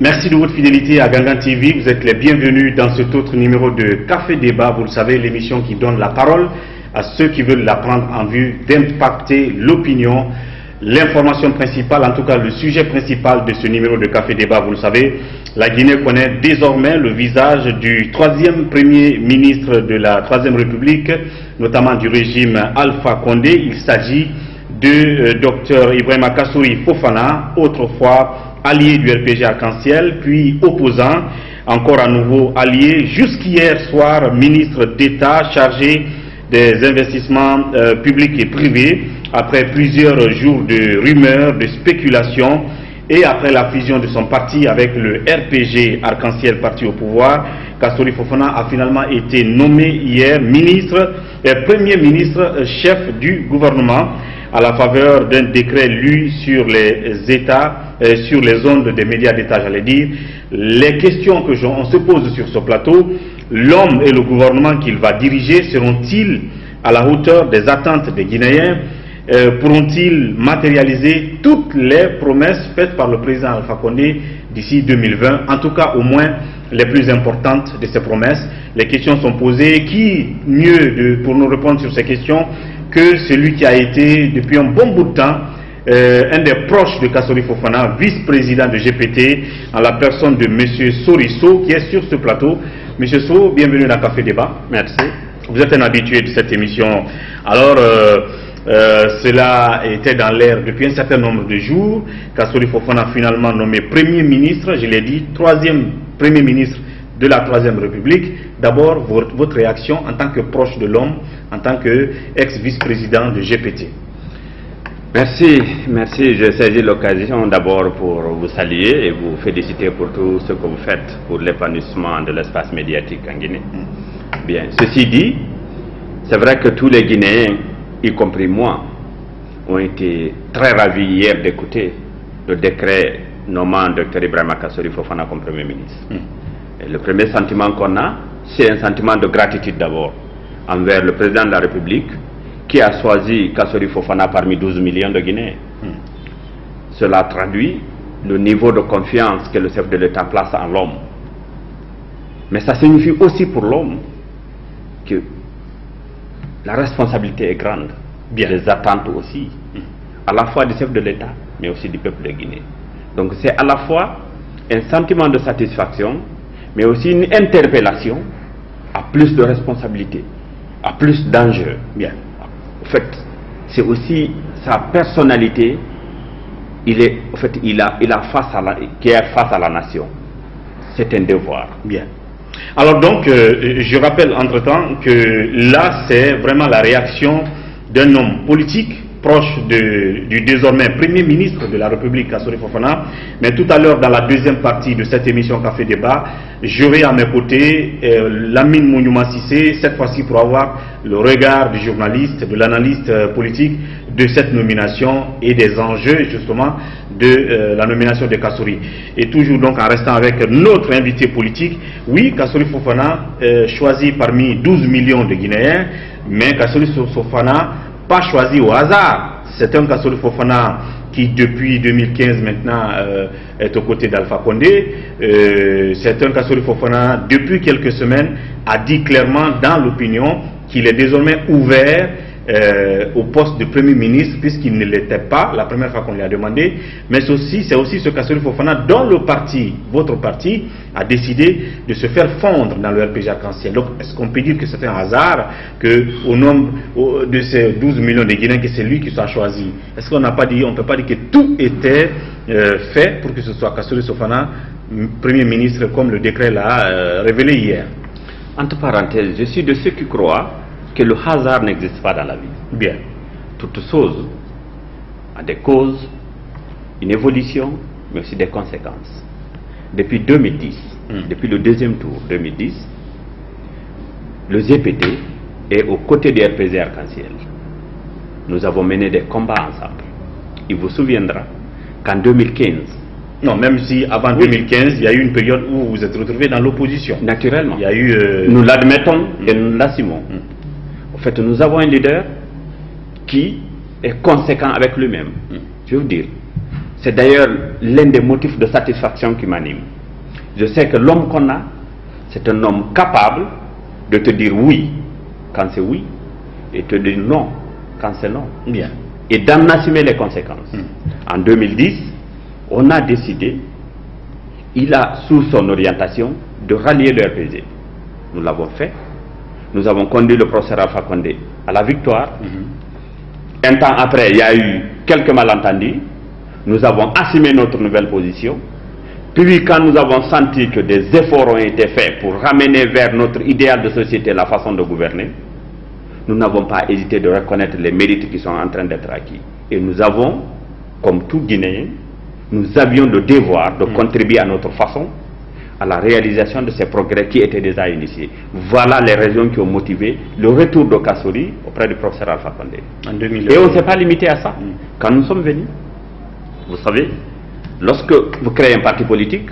Merci de votre fidélité à Gangan TV. Vous êtes les bienvenus dans cet autre numéro de Café Débat. Vous le savez, l'émission qui donne la parole à ceux qui veulent la prendre en vue d'impacter l'opinion. L'information principale, en tout cas le sujet principal de ce numéro de Café Débat, vous le savez, la Guinée connaît désormais le visage du troisième premier ministre de la Troisième République, notamment du régime Alpha Condé. Il s'agit de Dr Ibrahima Kassory Fofana, autrefois allié du RPG Arc-en-Ciel, puis opposant, encore à nouveau allié, jusqu'hier soir ministre d'État chargé des investissements publics et privés, après plusieurs jours de rumeurs, de spéculations, et après la fusion de son parti avec le RPG Arc-en-Ciel, parti au pouvoir, Kassory Fofana a finalement été nommé hier ministre, premier ministre chef du gouvernement, à la faveur d'un décret lu sur les États, sur les ondes des médias d'État, j'allais dire. Les questions que on se pose sur ce plateau, l'homme et le gouvernement qu'il va diriger seront-ils à la hauteur des attentes des Guinéens? Pourront-ils matérialiser toutes les promesses faites par le président Alpha Condé d'ici 2020? En tout cas, au moins les plus importantes de ces promesses. Les questions sont posées. Qui mieux pour nous répondre sur ces questions que celui qui a été depuis un bon bout de temps un des proches de Kassory Fofana, vice-président de GPT, en la personne de M. Soriso, qui est sur ce plateau. M. So, bienvenue dans Café Débat. Merci. Vous êtes un habitué de cette émission. Alors, cela était dans l'air depuis un certain nombre de jours. Kassory Fofana a finalement nommé Premier ministre, je l'ai dit, troisième Premier ministre de la Troisième République. D'abord, votre réaction en tant que proche de l'homme, en tant qu'ex-vice-président de GPT. Merci. Je saisis l'occasion d'abord pour vous saluer et vous féliciter pour tout ce que vous faites pour l'épanouissement de l'espace médiatique en Guinée. Bien, ceci dit, c'est vrai que tous les Guinéens, y compris moi, ont été très ravis hier d'écouter le décret nommant Dr Ibrahima Kassory Fofana comme Premier ministre. Et le premier sentiment qu'on a, c'est un sentiment de gratitude d'abord envers le président de la République qui a choisi Kassory Fofana parmi 12 millions de Guinéens. Cela traduit le niveau de confiance que le chef de l'État place en l'homme. Mais ça signifie aussi pour l'homme que la responsabilité est grande, bien les attentes aussi, à la fois du chef de l'État, mais aussi du peuple de Guinée. Donc c'est à la fois un sentiment de satisfaction, mais aussi une interpellation à plus de responsabilité, à plus d'enjeux. Bien. En fait, c'est aussi sa personnalité. Il est, en fait, il a qui est face à la nation. C'est un devoir. Bien. Alors donc, je rappelle entre-temps que là, c'est vraiment la réaction d'un homme politique proche du désormais Premier ministre de la République, Kassory Fofana. Mais tout à l'heure, dans la deuxième partie de cette émission Café Débat, j'aurai à mes côtés Lamine Mouniouma Cissé, cette fois-ci pour avoir le regard du journaliste, de l'analyste politique de cette nomination et des enjeux justement de la nomination de Kassory. Et toujours donc en restant avec notre invité politique, oui, Kassory Fofana choisi parmi 12 millions de Guinéens, mais Kassory Fofana pas choisi au hasard. C'est un Kassory Fofana qui depuis 2015 maintenant est aux côtés d'Alpha Condé. C'est un Kassory Fofana depuis quelques semaines a dit clairement dans l'opinion qu'il est désormais ouvert au poste de Premier ministre, puisqu'il ne l'était pas la première fois qu'on lui a demandé. Mais c'est aussi ce Kassory Fofana dont le parti, votre parti, a décidé de se faire fondre dans le RPG Arc-en-Ciel. Donc est-ce qu'on peut dire que c'est un hasard qu'au nombre de ces 12 millions de Guinéens, que c'est lui qui soit choisi? Est-ce qu'on n'a pas dit, on ne peut pas dire que tout était fait pour que ce soit Kassory Fofana Premier ministre, comme le décret l'a révélé hier? Entre parenthèses, je suis de ceux qui croient que le hasard n'existe pas dans la vie. Bien. Toute chose a des causes, une évolution, mais aussi des conséquences. Depuis 2010, depuis le deuxième tour 2010, le GPT est aux côtés du RPG Arc-en-Ciel. Nous avons mené des combats ensemble. Il vous souviendra qu'en 2015, non, même si avant 2015, il y a eu une période où vous vous êtes retrouvé dans l'opposition. Naturellement. Il y a eu, nous l'admettons et nous l'assumons. En fait, nous avons un leader qui est conséquent avec lui-même. Je veux dire, C'est d'ailleurs l'un des motifs de satisfaction qui m'anime. Je sais que l'homme qu'on a, c'est un homme capable de te dire oui quand c'est oui et te dire non quand c'est non. Bien. Et d'en assumer les conséquences. En 2010, on a décidé, il a sous son orientation, de rallier le RPG. Nous l'avons fait. Nous avons conduit le professeur Alpha Condé à la victoire. Un temps après, il y a eu quelques malentendus. Nous avons assumé notre nouvelle position. Puis quand nous avons senti que des efforts ont été faits pour ramener vers notre idéal de société la façon de gouverner, nous n'avons pas hésité de reconnaître les mérites qui sont en train d'être acquis. Et nous avons, comme tout Guinéen, nous avions le devoir de contribuer à notre façon à la réalisation de ces progrès qui étaient déjà initiés. Voilà les raisons qui ont motivé le retour de Kassori auprès du professeur Alpha Condé. Et on ne s'est pas limité à ça. Quand nous sommes venus, vous savez, lorsque vous créez un parti politique,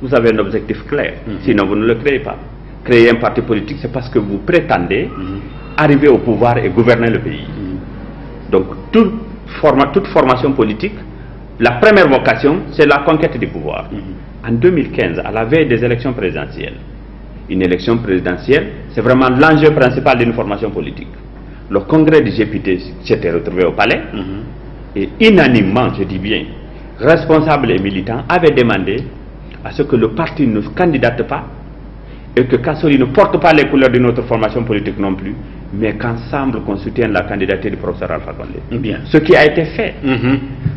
vous avez un objectif clair. Sinon, vous ne le créez pas. Créer un parti politique, c'est parce que vous prétendez arriver au pouvoir et gouverner le pays. Donc, toute formation politique, la première vocation, c'est la conquête du pouvoir. En 2015, à la veille des élections présidentielles, une élection présidentielle, c'est vraiment l'enjeu principal d'une formation politique. Le congrès du GPT s'était retrouvé au palais et unanimement, je dis bien, responsables et militants avaient demandé à ce que le parti ne candidate pas et que Kassori ne porte pas les couleurs de notre formation politique non plus, mais qu'ensemble qu'on soutienne la candidature du professeur Alpha Condé. Bien. Ce qui a été fait,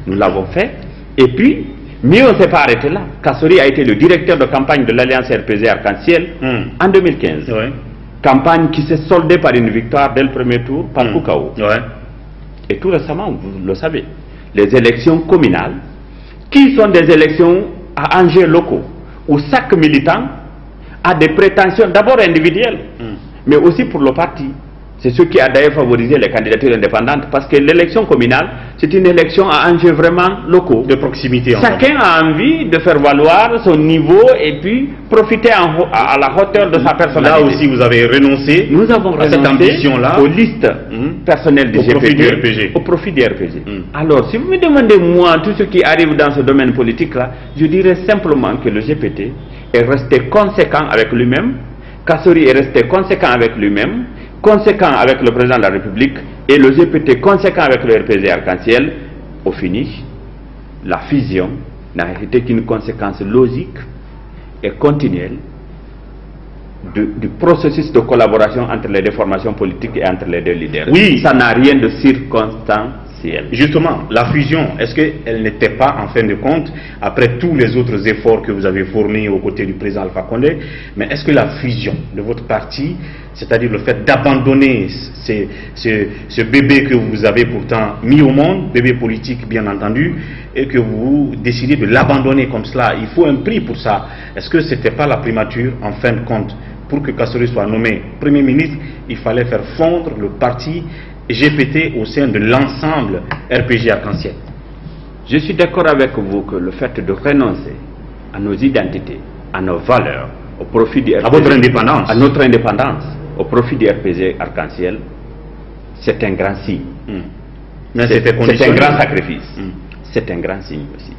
nous l'avons fait, et puis, mais on ne s'est pas arrêté là. Kassori a été le directeur de campagne de l'Alliance RPG Arc-en-Ciel en 2015. Campagne qui s'est soldée par une victoire dès le premier tour par Koukao. Et tout récemment, vous le savez, les élections communales, qui sont des élections à enjeux locaux, où chaque militant a des prétentions d'abord individuelles, mais aussi pour le parti. C'est ce qui a d'ailleurs favorisé les candidatures indépendantes, parce que l'élection communale, c'est une élection à enjeux vraiment locaux. De proximité. Chacun a envie de faire valoir son niveau et puis profiter à la hauteur de sa personnalité. Là aussi, vous avez renoncé Nous avons à cette ambition-là aux listes personnelles du GPT, au profit du RPG. Alors, si vous me demandez, moi, tout ce qui arrive dans ce domaine politique-là, je dirais simplement que le GPT est resté conséquent avec lui-même, Kassori est resté conséquent avec lui-même, conséquent avec le président de la République, et le GPT conséquent avec le RPG Arc-en-Ciel. Au finish, la fusion n'a été qu'une conséquence logique et continuelle du processus de collaboration entre les deux formations politiques et entre les deux leaders. Oui, ça n'a rien de circonstanciel. Justement, la fusion, est-ce qu'elle n'était pas, en fin de compte, après tous les autres efforts que vous avez fournis aux côtés du président Alpha Condé, mais est-ce que la fusion de votre parti, c'est-à-dire le fait d'abandonner ce bébé que vous avez pourtant mis au monde, bébé politique bien entendu, et que vous décidez de l'abandonner comme cela, il faut un prix pour ça. Est-ce que ce n'était pas la primature, en fin de compte, pour que Kassori soit nommé Premier ministre, il fallait faire fondre le parti GPT au sein de l'ensemble RPG Arc-en-Ciel? Je suis d'accord avec vous que le fait de renoncer à nos identités, à nos valeurs, au profit du RPG, à votre indépendance, à notre indépendance, au profit du RPG Arc-en-Ciel, c'est un grand signe. C'est un grand sacrifice. C'est un grand signe aussi.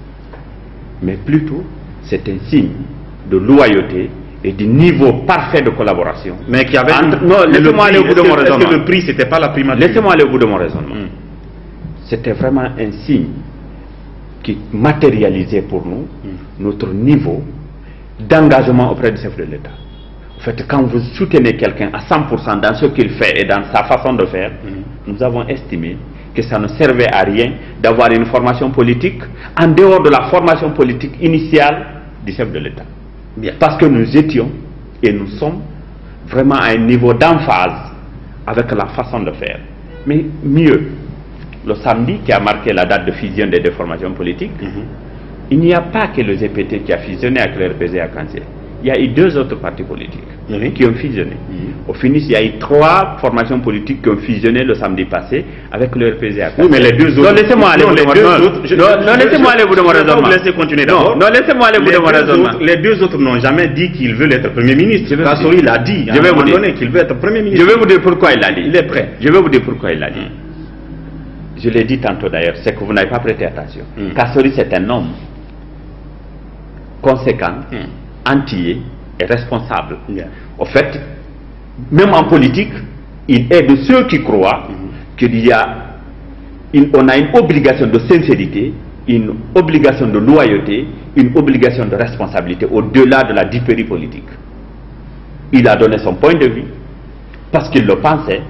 Mais plutôt, c'est un signe de loyauté et du niveau parfait de collaboration. Mais qui avait non, laissez-moi aller au bout de mon raisonnement. Est-ce que le prix, c'était pas la primature? Laissez-moi aller au bout de mon raisonnement. C'était vraiment un signe qui matérialisait pour nous notre niveau d'engagement auprès du chef de l'État. En fait, quand vous soutenez quelqu'un à 100% dans ce qu'il fait et dans sa façon de faire, nous avons estimé que ça ne servait à rien d'avoir une formation politique en dehors de la formation politique initiale du chef de l'État. Parce que nous étions et nous sommes vraiment à un niveau d'emphase avec la façon de faire. Mais mieux, le samedi qui a marqué la date de fusion des deux formations politiques, il n'y a pas que le GPT qui a fusionné avec le RPG Arc-en-Ciel. Il y a eu deux autres partis politiques qui ont fusionné. Au finish, il y a eu trois formations politiques qui ont fusionné le samedi passé avec le RPG Arc-en-Ciel. Oui, mais les deux autres... Non, laissez-moi aller au bout de mon raisonnement. Non, laissez-moi aller au bout de mon raisonnement. Laissez continuer d'abord. Non, laissez-moi aller au bout de mon raisonnement. Les deux autres n'ont jamais dit qu'ils veulent être Premier ministre. Kassori l'a dit à un moment donné qu'il veut être Premier ministre. Je vais vous dire pourquoi il l'a dit. Il est prêt. Je vais vous dire pourquoi il l'a dit. je l'ai dit tantôt d'ailleurs, c'est que vous n'avez pas prêté attention. Kassori, c'est un homme conséquent, antillais et responsable. Au fait, même en politique, il est de ceux qui croient qu'il y a on a une obligation de sincérité, une obligation de loyauté, une obligation de responsabilité au-delà de la différie politique. Il a donné son point de vue parce qu'il le pensait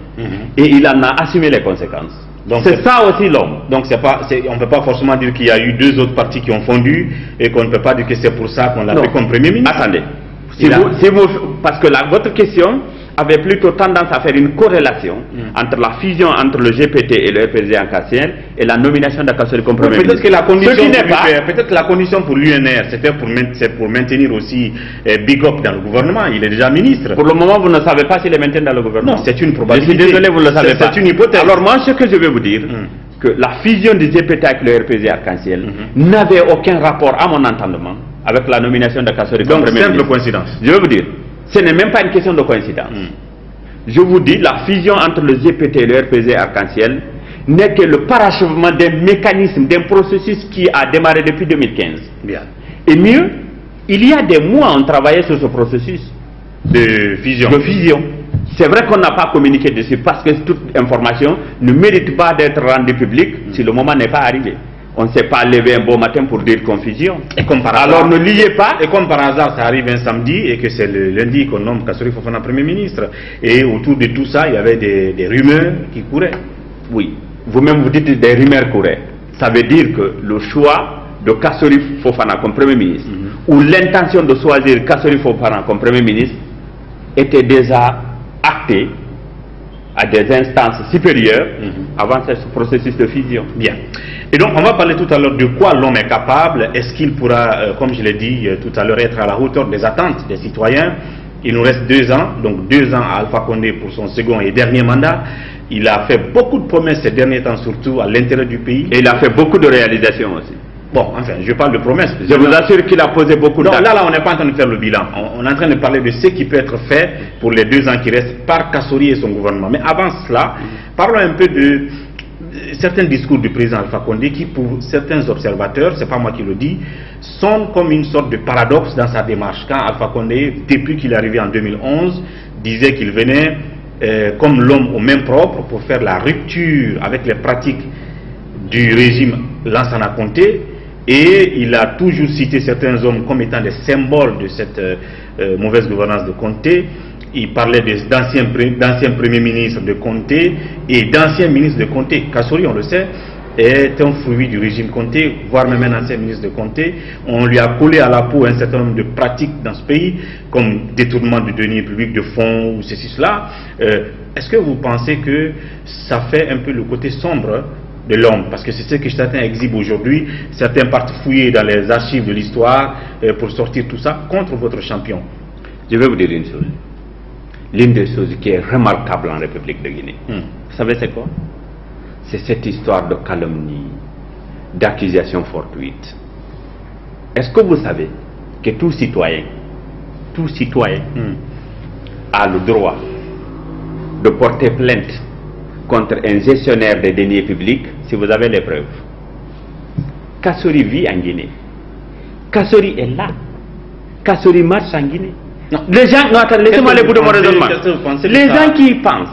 et il en a assumé les conséquences. Donc c'est ça aussi l'homme. Donc on ne peut pas forcément dire qu'il y a eu deux autres partis qui ont fondu et qu'on ne peut pas dire que c'est pour ça qu'on l'a fait comme Premier ministre. Attendez, parce que votre question avait plutôt tendance à faire une corrélation entre la fusion entre le GPT et le RPG en Kassel et la nomination d'Akassori comme Premier ministre. Peut-être que la condition pour l'UNR, c'était pour maintenir aussi Big Up dans le gouvernement. Il est déjà ministre. Pour le moment, vous ne savez pas s'il est maintenu dans le gouvernement. Non, c'est une probabilité. Je suis désolé, vous ne le savez pas. C'est une hypothèse. Alors moi, ce que je vais vous dire, que la fusion du GPT avec le RPG Arc-en-Ciel n'avait aucun rapport, à mon entendement, avec la nomination d'Akassori comme Premier ministre. Simple coïncidence. Je vais vous dire. Ce n'est même pas une question de coïncidence. Je vous dis, la fusion entre le GPT et le RPG Arc-en-Ciel n'est que le parachèvement d'un mécanisme, d'un processus qui a démarré depuis 2015. Bien. Et mieux, il y a des mois on travaillait sur ce processus de fusion. C'est vrai qu'on n'a pas communiqué dessus parce que toute information ne mérite pas d'être rendue publique si le moment n'est pas arrivé. On ne s'est pas levé un beau matin pour dire confusion. Alors ne liez pas. Et comme par hasard, ça arrive un samedi et que c'est le lundi qu'on nomme Kassori Fofana Premier ministre. Et autour de tout ça, il y avait des rumeurs qui couraient. Oui, vous-même vous dites des rumeurs couraient. Ça veut dire que le choix de Kassori Fofana comme Premier ministre, ou l'intention de choisir Kassori Fofana comme Premier ministre, était déjà actée à des instances supérieures avant ce processus de fusion. Bien. Et donc, on va parler tout à l'heure de quoi l'homme est capable. Est-ce qu'il pourra, comme je l'ai dit tout à l'heure, être à la hauteur des attentes des citoyens? Il nous reste 2 ans, donc 2 ans à Alpha Condé pour son second et dernier mandat. Il a fait beaucoup de promesses ces derniers temps, surtout à l'intérieur du pays. Et il a fait beaucoup de réalisations aussi. Bon, enfin, je parle de promesses. Je vous assure qu'il a posé beaucoup de d'actes. Là, on n'est pas en train de faire le bilan. On est en train de parler de ce qui peut être fait pour les 2 ans qui restent par Kassori et son gouvernement. Mais avant cela, parlons un peu de certains discours du président Alpha Condé qui, pour certains observateurs, c'est pas moi qui le dis, sont comme une sorte de paradoxe dans sa démarche. Quand Alpha Condé, depuis qu'il est arrivé en 2011, disait qu'il venait comme l'homme aux mains propres pour faire la rupture avec les pratiques du régime Lansana Conté, et il a toujours cité certains hommes comme étant des symboles de cette mauvaise gouvernance de Conté. Il parlait d'anciens premiers ministres de Conté et d'anciens ministres de Conté. Kassori, on le sait, est un fruit du régime Conté, voire même un ancien ministre de Conté. On lui a collé à la peau un certain nombre de pratiques dans ce pays, comme détournement de deniers publics, de fonds, ou ceci, cela. Est-ce que vous pensez que ça fait un peu le côté sombre de l'homme? Parce que c'est ce que certains exhibent aujourd'hui. Certains partent fouiller dans les archives de l'histoire pour sortir tout ça contre votre champion. Je vais vous dire une chose. L'une des choses qui est remarquable en République de Guinée, vous savez c'est quoi? C'est cette histoire de calomnie, d'accusation fortuite. Est-ce que vous savez que tout citoyen a le droit de porter plainte contre un gestionnaire des deniers publics si vous avez les preuves? Kassori vit en Guinée. Kassori est là. Kassori marche en Guinée. Non. Les gens, laissez-moi les bouts de mon raisonnement. Les gens qui pensent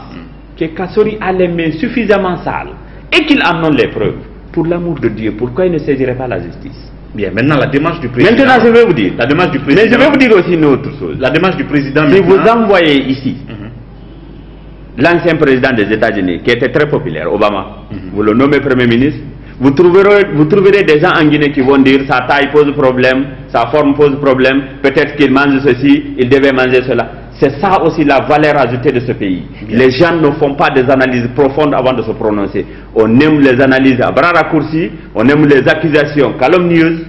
que Kassori a les mains suffisamment sales et qu'il en a les preuves, pour l'amour de Dieu, pourquoi il ne saisirait pas la justice? Bien, maintenant la démarche du président. Maintenant je vais vous dire. La démarche du président. Mais je vais vous dire aussi une autre chose. La démarche du président. Si vous envoyez ici l'ancien président des États-Unis, qui était très populaire, Obama, vous le nommez Premier ministre, vous trouverez des gens en Guinée qui vont dire sa taille pose problème, sa forme pose problème, peut-être qu'il mange ceci, il devait manger cela. C'est ça aussi la valeur ajoutée de ce pays. Bien. Les gens ne font pas des analyses profondes avant de se prononcer. On aime les analyses à bras raccourcis, on aime les accusations calomnieuses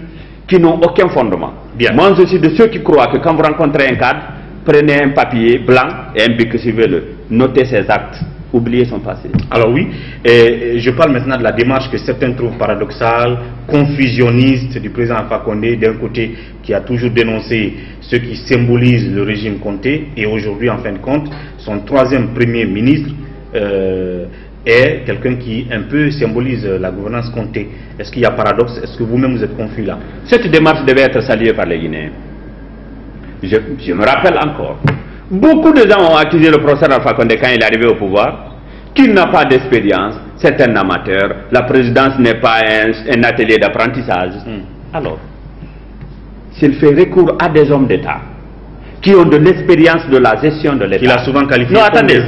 qui n'ont aucun fondement. Bien. Moi je suis de ceux qui croient que quand vous rencontrez un cadre, prenez un papier blanc et un bic, suivez-le, notez ses actes. Oublier son passé. Alors oui, et je parle maintenant de la démarche que certains trouvent paradoxale, confusionniste du président Alpha Condé, d'un côté qui a toujours dénoncé ce qui symbolise le régime Conté, et aujourd'hui en fin de compte, son 3e premier ministre est quelqu'un qui un peu symbolise la gouvernance Conté. Est-ce qu'il y a paradoxe? Est-ce que vous-même vous êtes confus là? Cette démarche devait être saluée par les Guinéens. Je me rappelle encore, beaucoup de gens ont accusé le professeur Alpha Condé quand il est arrivé au pouvoir, qu'il n'a pas d'expérience, c'est un amateur, la présidence n'est pas un atelier d'apprentissage. Alors, s'il fait recours à des hommes d'État qui ont de l'expérience de la gestion de l'État. Il a souvent qualifié attendez,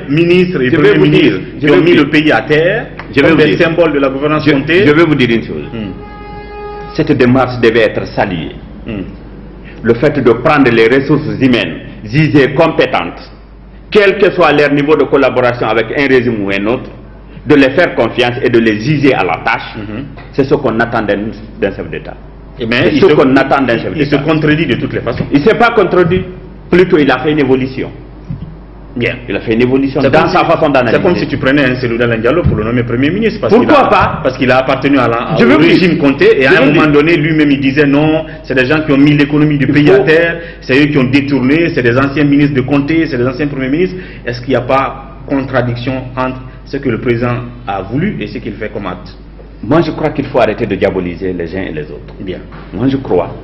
ministres et premiers ministres qui ont mis le pays à terre, comme des symboles de la gouvernance Conté. Je vais vous dire une chose. Cette démarche devait être saluée. Le fait de prendre les ressources humaines, jugées compétentes, quel que soit leur niveau de collaboration avec un régime ou un autre, de les faire confiance et de les juger à la tâche, c'est ce qu'on attend d'un chef d'État. Mais il se contredit de toutes les façons. Il ne s'est pas contredit, plutôt il a fait une évolution. Bien. Il a fait une évolution dans sa façon d'analyser. C'est comme si tu prenais un Cellou Diallo pour le nommer Premier ministre. Pourquoi pas? Parce qu'il a appartenu au régime Conté et à un moment donné, lui-même il disait non, c'est des gens qui ont mis l'économie du pays à terre, c'est eux qui ont détourné, c'est des anciens ministres de Conté, c'est des anciens Premiers ministres. Est-ce qu'il n'y a pas contradiction entre ce que le président a voulu et ce qu'il fait comme acte? Moi, je crois qu'il faut arrêter de diaboliser les uns et les autres. Bien. Moi, je crois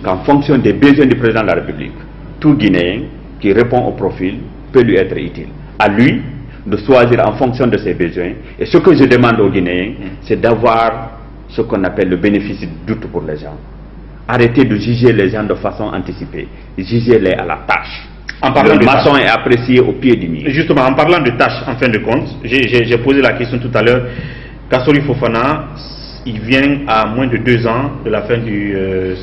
qu'en fonction des besoins du président de la République, tout Guinéen qui répond au profil peut lui être utile. À lui de choisir en fonction de ses besoins. Et ce que je demande aux Guinéens, c'est d'avoir ce qu'on appelle le bénéfice du doute pour les gens. Arrêtez de juger les gens de façon anticipée. Jugez-les à la tâche. Le maçon est apprécié au pied du mur. Justement, en parlant de tâches, en fin de compte, j'ai posé la question tout à l'heure. Kassori Fofana, il vient à moins de 2 ans de la fin du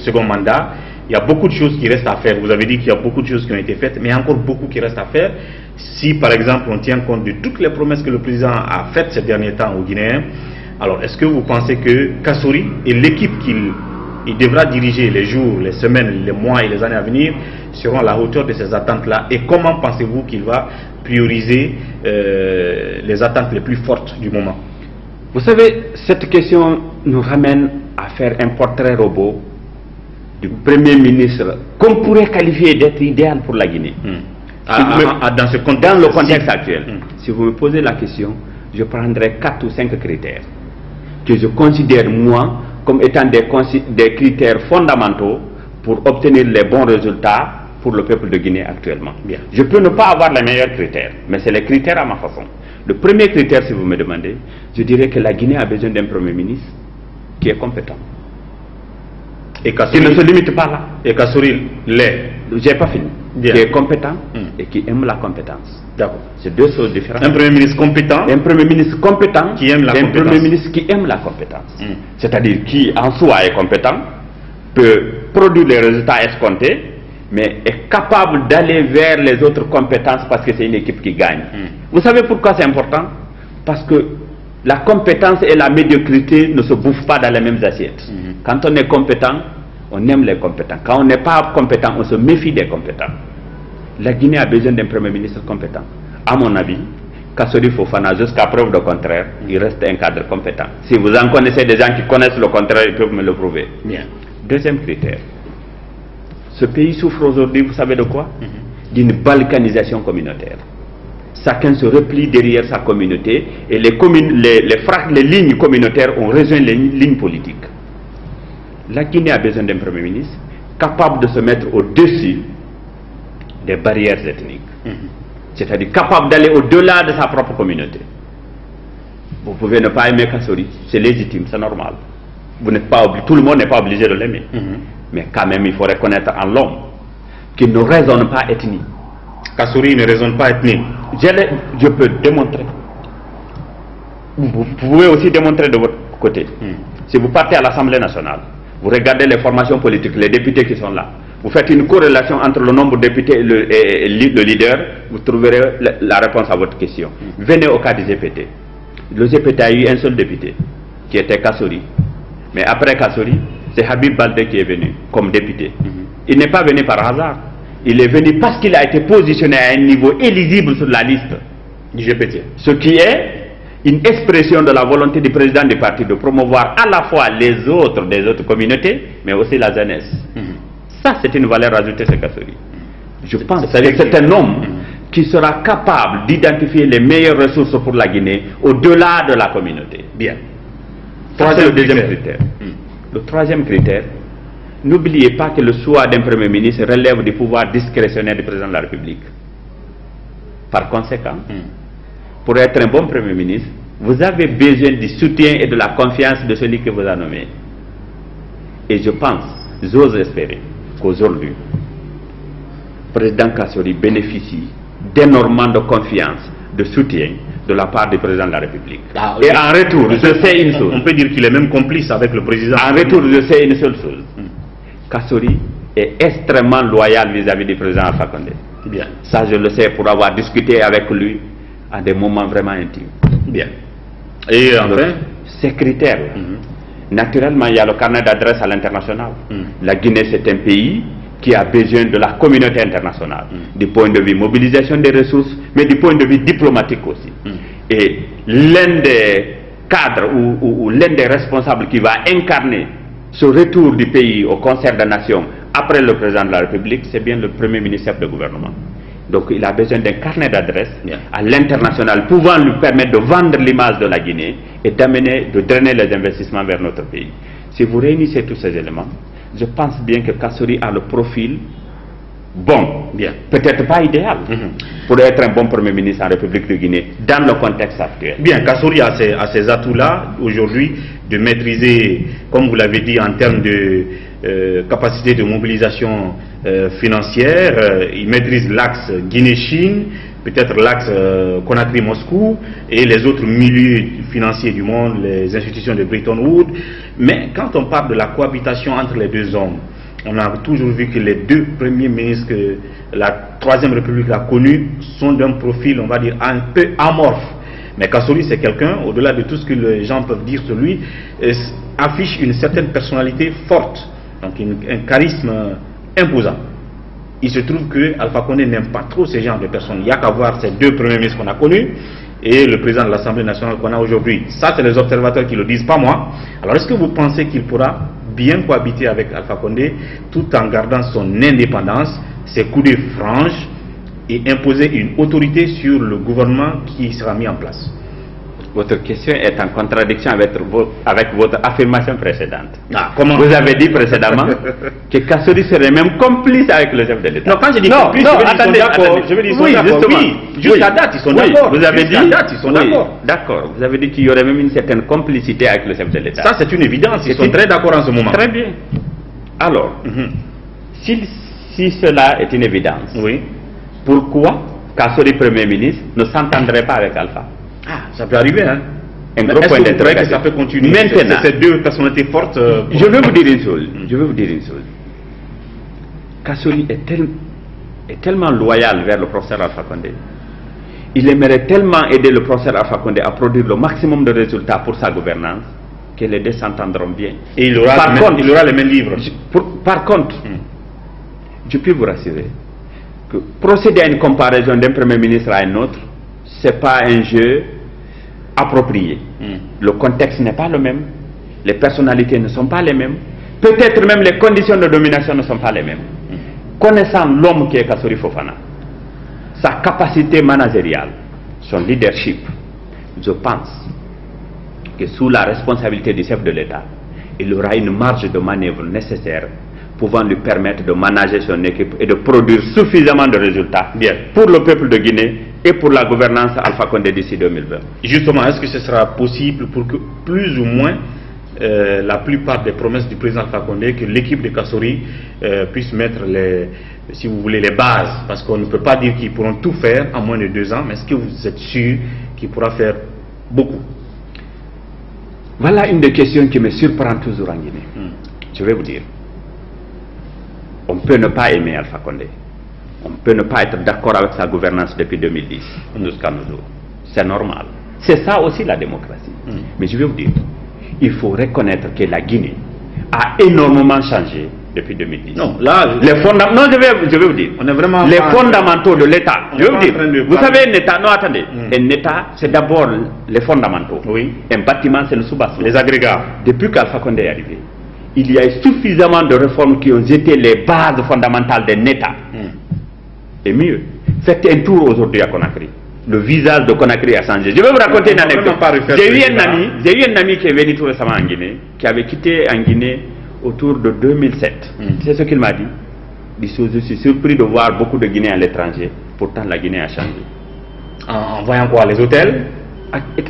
second mandat. Il y a beaucoup de choses qui restent à faire. Vous avez dit qu'il y a beaucoup de choses qui ont été faites, mais il y a encore beaucoup qui restent à faire. Si, par exemple, on tient compte de toutes les promesses que le président a faites ces derniers temps aux Guinéens, alors est-ce que vous pensez que Kassori et l'équipe qu'il devra diriger les jours, les semaines, les mois et les années à venir seront à la hauteur de ces attentes-là? Et comment pensez-vous qu'il va prioriser les attentes les plus fortes du moment? Vous savez, cette question nous ramène à faire un portrait robot du Premier ministre qu'on pourrait qualifier d'être idéal pour la Guinée. Dans le contexte actuel. Si vous me posez la question, je prendrai 4 ou 5 critères que je considère, moi, comme étant des critères fondamentaux pour obtenir les bons résultats pour le peuple de Guinée actuellement. Bien. Je peux ne pas avoir les meilleurs critères, mais c'est les critères à ma façon. Le premier critère, si vous me demandez, je dirais que la Guinée a besoin d'un Premier ministre qui est compétent. Et qui ne se limite pas là. Et Kassori l'est. J'ai pas fini. Bien. Qui est compétent et qui aime la compétence. D'accord. C'est 2 choses différentes. Un Premier ministre compétent. Un Premier ministre compétent qui aime la compétence. Un Premier ministre qui aime la compétence. C'est-à-dire qui en soi est compétent, peut produire les résultats escomptés, mais est capable d'aller vers les autres compétences parce que c'est une équipe qui gagne. Vous savez pourquoi c'est important? Parce que la compétence et la médiocrité ne se bouffent pas dans les mêmes assiettes. Quand on est compétent, on aime les compétents. Quand on n'est pas compétent, on se méfie des compétents. La Guinée a besoin d'un Premier ministre compétent. À mon avis, Kassori Fofana, jusqu'à preuve du contraire, il reste un cadre compétent. Si vous en connaissez des gens qui connaissent le contraire, ils peuvent me le prouver. Bien. Deuxième critère. Ce pays souffre aujourd'hui, vous savez de quoi? D'une balkanisation communautaire. Chacun se replie derrière sa communauté et les lignes communautaires ont rejoint les lignes politiques. La Guinée a besoin d'un Premier ministre capable de se mettre au-dessus des barrières ethniques. C'est-à-dire capable d'aller au-delà de sa propre communauté. Vous pouvez ne pas aimer Kassori, c'est légitime, c'est normal. Tout le monde n'est pas obligé de l'aimer. Mais quand même, il faut reconnaître en l'homme qu'il ne raisonne pas ethnie. Kassori ne raisonne pas ethnie. Je peux démontrer. Vous pouvez aussi démontrer de votre côté. Si vous partez à l'Assemblée nationale, vous regardez les formations politiques, les députés qui sont là, vous faites une corrélation entre le nombre de députés et le leader, vous trouverez la réponse à votre question. Venez au cas du GPT. Le GPT a eu un seul député, qui était Kassori. Mais après Kassori, c'est Habib Baldé qui est venu comme député. Il n'est pas venu par hasard. Il est venu parce qu'il a été positionné à un niveau éligible sur la liste du GPT. Ce qui est une expression de la volonté du président du parti de promouvoir à la fois les autres des autres communautés, mais aussi la jeunesse. Ça, c'est une valeur ajoutée, c'est Kassori. Je pense que c'est un homme qui sera capable d'identifier les meilleures ressources pour la Guinée au-delà de la communauté. Bien. C'est le deuxième critère. Le troisième critère, n'oubliez pas que le choix d'un Premier ministre relève du pouvoir discrétionnaire du Président de la République. Par conséquent, pour être un bon Premier ministre, vous avez besoin du soutien et de la confiance de celui que vous a nommé. Et je pense, j'ose espérer, qu'aujourd'hui, le Président Kassori bénéficie d'énormément de confiance, de soutien de la part du Président de la République. Et en retour, je sais une chose. On peut dire qu'il est même complice avec le Président. En retour, je sais une seule chose. Kassori est extrêmement loyal vis-à-vis du Président Alpha Condé. Bien. Ça, je le sais pour avoir discuté avec lui à des moments vraiment intimes. Bien. Et enfin, ces critères, naturellement, il y a le carnet d'adresse à l'international. La Guinée, c'est un pays qui a besoin de la communauté internationale, du point de vue mobilisation des ressources, mais du point de vue diplomatique aussi. Et l'un des cadres ou l'un des responsables qui va incarner ce retour du pays au concert des nations après le Président de la République, c'est bien le Premier ministre chef de gouvernement. Donc il a besoin d'un carnet d'adresse à l'international pouvant lui permettre de vendre l'image de la Guinée et de drainer les investissements vers notre pays. Si vous réunissez tous ces éléments, je pense bien que Kassori a le profil bon, peut-être pas idéal, pour être un bon Premier ministre en République de Guinée dans le contexte actuel. Bien, Kassori a ces atouts-là aujourd'hui de maîtriser, comme vous l'avez dit, en termes de capacité de mobilisation financière, il maîtrise l'axe Guinée-Chine, peut-être l'axe Conakry-Moscou et les autres milieux financiers du monde, les institutions de Bretton Woods. Mais quand on parle de la cohabitation entre les deux hommes, on a toujours vu que les deux premiers ministres que la Troisième République a connus sont d'un profil, on va dire, un peu amorphe. Mais Kassori, c'est quelqu'un, au-delà de tout ce que les gens peuvent dire sur lui, affiche une certaine personnalité forte, donc un charisme imposant. Il se trouve que Alpha Condé n'aime pas trop ce genre de personnes. Il n'y a qu'à voir ces deux premiers ministres qu'on a connus et le président de l'Assemblée nationale qu'on a aujourd'hui. Ça, c'est les observateurs qui le disent, pas moi. Alors, est-ce que vous pensez qu'il pourra bien cohabiter avec Alpha Condé tout en gardant son indépendance, ses coups de frange et imposer une autorité sur le gouvernement qui sera mis en place? Votre question est en contradiction avec votre affirmation précédente. Comment? Vous avez dit précédemment que Kassori serait même complice avec le chef de l'État. Non, quand je dis complice, je veux dire ils sont d'accord. Oui, jusqu'à date, ils sont d'accord. Vous avez dit, date, ils sont d'accord. D'accord. Vous avez dit qu'il y aurait même une certaine complicité avec le chef de l'État. Ça, c'est une évidence. Ils sont très d'accord en ce moment. Très bien. Alors, si cela est une évidence, pourquoi Kassori, Premier ministre, ne s'entendrait pas avec Alpha? Ça peut arriver, hein. Un gros point d'interrogation. Que ça peut continuer. Maintenant, ces deux personnalités fortes. Je vais vous dire une chose. Je vais vous dire une chose. Kassori est tellement loyal vers le professeur Alpha Condé. Il aimerait tellement aider le professeur Alpha Condé à produire le maximum de résultats pour sa gouvernance que les deux s'entendront bien. Et il aura les mêmes livres. Par contre, je peux vous rassurer que procéder à une comparaison d'un Premier ministre à un autre, ce n'est pas un jeu approprié. Le contexte n'est pas le même, les personnalités ne sont pas les mêmes, peut-être même les conditions de domination ne sont pas les mêmes. Connaissant l'homme qui est Kassori Fofana, sa capacité managériale, son leadership, je pense que sous la responsabilité du chef de l'État, il aura une marge de manœuvre nécessaire pouvant lui permettre de manager son équipe et de produire suffisamment de résultats pour le peuple de Guinée et pour la gouvernance Alpha Condé d'ici 2020. Justement, est-ce que ce sera possible pour que plus ou moins la plupart des promesses du président Alpha Condé, que l'équipe de Kassori puisse mettre si vous voulez, les bases, parce qu'on ne peut pas dire qu'ils pourront tout faire en moins de 2 ans, mais est-ce que vous êtes sûr qu'il pourra faire beaucoup? Voilà une des questions qui me surprend toujours en Guinée. Je vais vous dire. On peut ne pas aimer Alpha Condé. On peut ne pas être d'accord avec sa gouvernance depuis 2010 jusqu'à nos jours. C'est normal. C'est ça aussi la démocratie. Mais je vais vous dire, il faut reconnaître que la Guinée a énormément changé depuis 2010. Non, là, je vais vous dire. On est vraiment les fondamentaux de l'État. Je vais vous dire. Vous savez, un État, non attendez, un État, c'est d'abord les fondamentaux. Un bâtiment, c'est le sous-bâtiment. Les agrégats. Depuis qu'Alpha Condé est arrivé, il y a suffisamment de réformes qui ont été les bases fondamentales d'un État. Et mieux, Faites un tour aujourd'hui à Conakry. Le visage de Conakry a changé. Je vais vous raconter une anecdote. J'ai eu un ami qui est venu tout récemment en Guinée, qui avait quitté en Guinée autour de 2007. C'est ce qu'il m'a dit. Je suis surpris de voir beaucoup de Guinéens à l'étranger. Pourtant, la Guinée a changé. En voyant quoi? Les hôtels?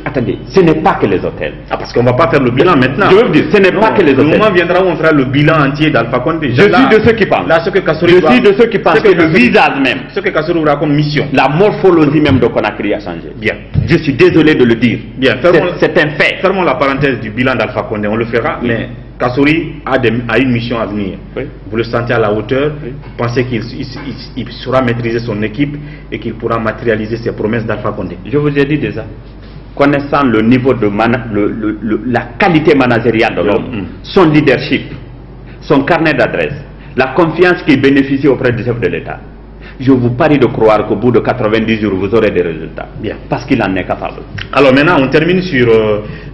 Attendez, ce n'est pas que les hôtels. Ah, parce qu'on ne va pas faire le bilan maintenant. Je veux vous dire, ce n'est pas que les hôtels. Le moment viendra où on fera le bilan entier d'Alpha Condé. Je suis de ceux qui pensent. Là, ce que Kassory je suis de ceux qui pensent que le visage même, ce que Kassory aura comme mission, la morphologie même de Conakry a changé. Bien. Je suis désolé de le dire. Bien. C'est un fait. Fermons la parenthèse du bilan d'Alpha Condé, on le fera, mais Kassory a une mission à venir. Oui. Vous le sentez à la hauteur, oui. Vous pensez qu'il saura maîtriser son équipe et qu'il pourra matérialiser ses promesses d'Alpha Condé? Je vous ai dit déjà, connaissant le niveau de la qualité managériale de l'homme, son leadership, son carnet d'adresse, la confiance qu'il bénéficie auprès du chef de l'État, je vous parie de croire qu'au bout de 90 jours, vous aurez des résultats. Bien. Parce qu'il en est capable. Alors maintenant, on termine sur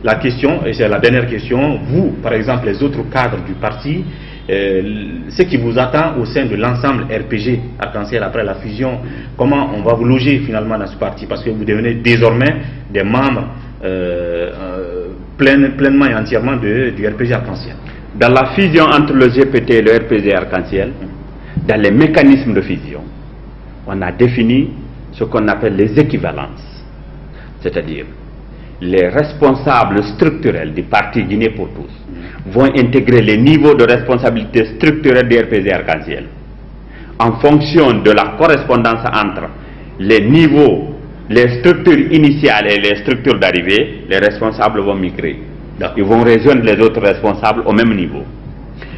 la question, et c'est la dernière question. Vous, par exemple, les autres cadres du parti, ce qui vous attend au sein de l'ensemble RPG Arc-en-Ciel après la fusion, comment on va vous loger finalement dans ce parti? Parce que vous devenez désormais des membres pleinement et entièrement du RPG Arc-en-Ciel. Dans la fusion entre le GPT et le RPG Arc-en-Ciel, dans les mécanismes de fusion, on a défini ce qu'on appelle les équivalences, c'est-à-dire les responsables structurels du parti Guinée pour tous vont intégrer les niveaux de responsabilité structurelle du RPG Arc-en-Ciel. En fonction de la correspondance entre les niveaux, les structures initiales et les structures d'arrivée, les responsables vont migrer. Ils vont rejoindre les autres responsables au même niveau.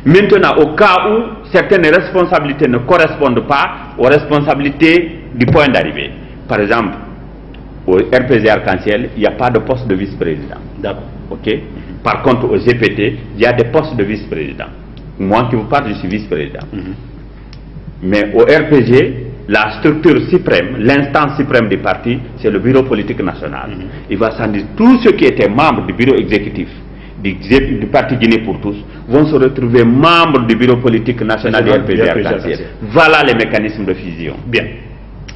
Maintenant, au cas où certaines responsabilités ne correspondent pas aux responsabilités du point d'arrivée, par exemple, au RPG Arc-en-Ciel, il n'y a pas de poste de vice-président. D'accord. Ok. Par contre, au GPT, il y a des postes de vice-président. Moi qui vous parle, je suis vice-président. Mais au RPG, la structure suprême, l'instance suprême du parti, c'est le bureau politique national. Il va s'en dire, tous ceux qui étaient membres du bureau exécutif du parti Guinée pour tous vont se retrouver membres du bureau politique national du RPG Arc-en-Ciel. Voilà les mécanismes de fusion. Bien.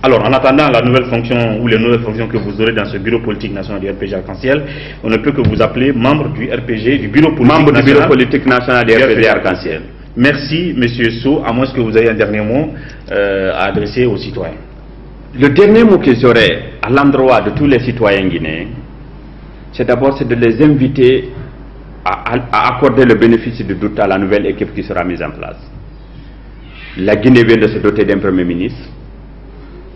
Alors, en attendant la nouvelle fonction ou les nouvelles fonctions que vous aurez dans ce bureau politique national du RPG Arc-en-Ciel, on ne peut que vous appeler membre du RPG, du bureau politique national du RPG Arc-en-Ciel. Merci, Monsieur Sow, à moins que vous ayez un dernier mot à adresser aux citoyens. Le dernier mot que j'aurais à l'endroit de tous les citoyens guinéens, c'est d'abord de les inviter à accorder le bénéfice du doute à la nouvelle équipe qui sera mise en place. La Guinée vient de se doter d'un Premier ministre,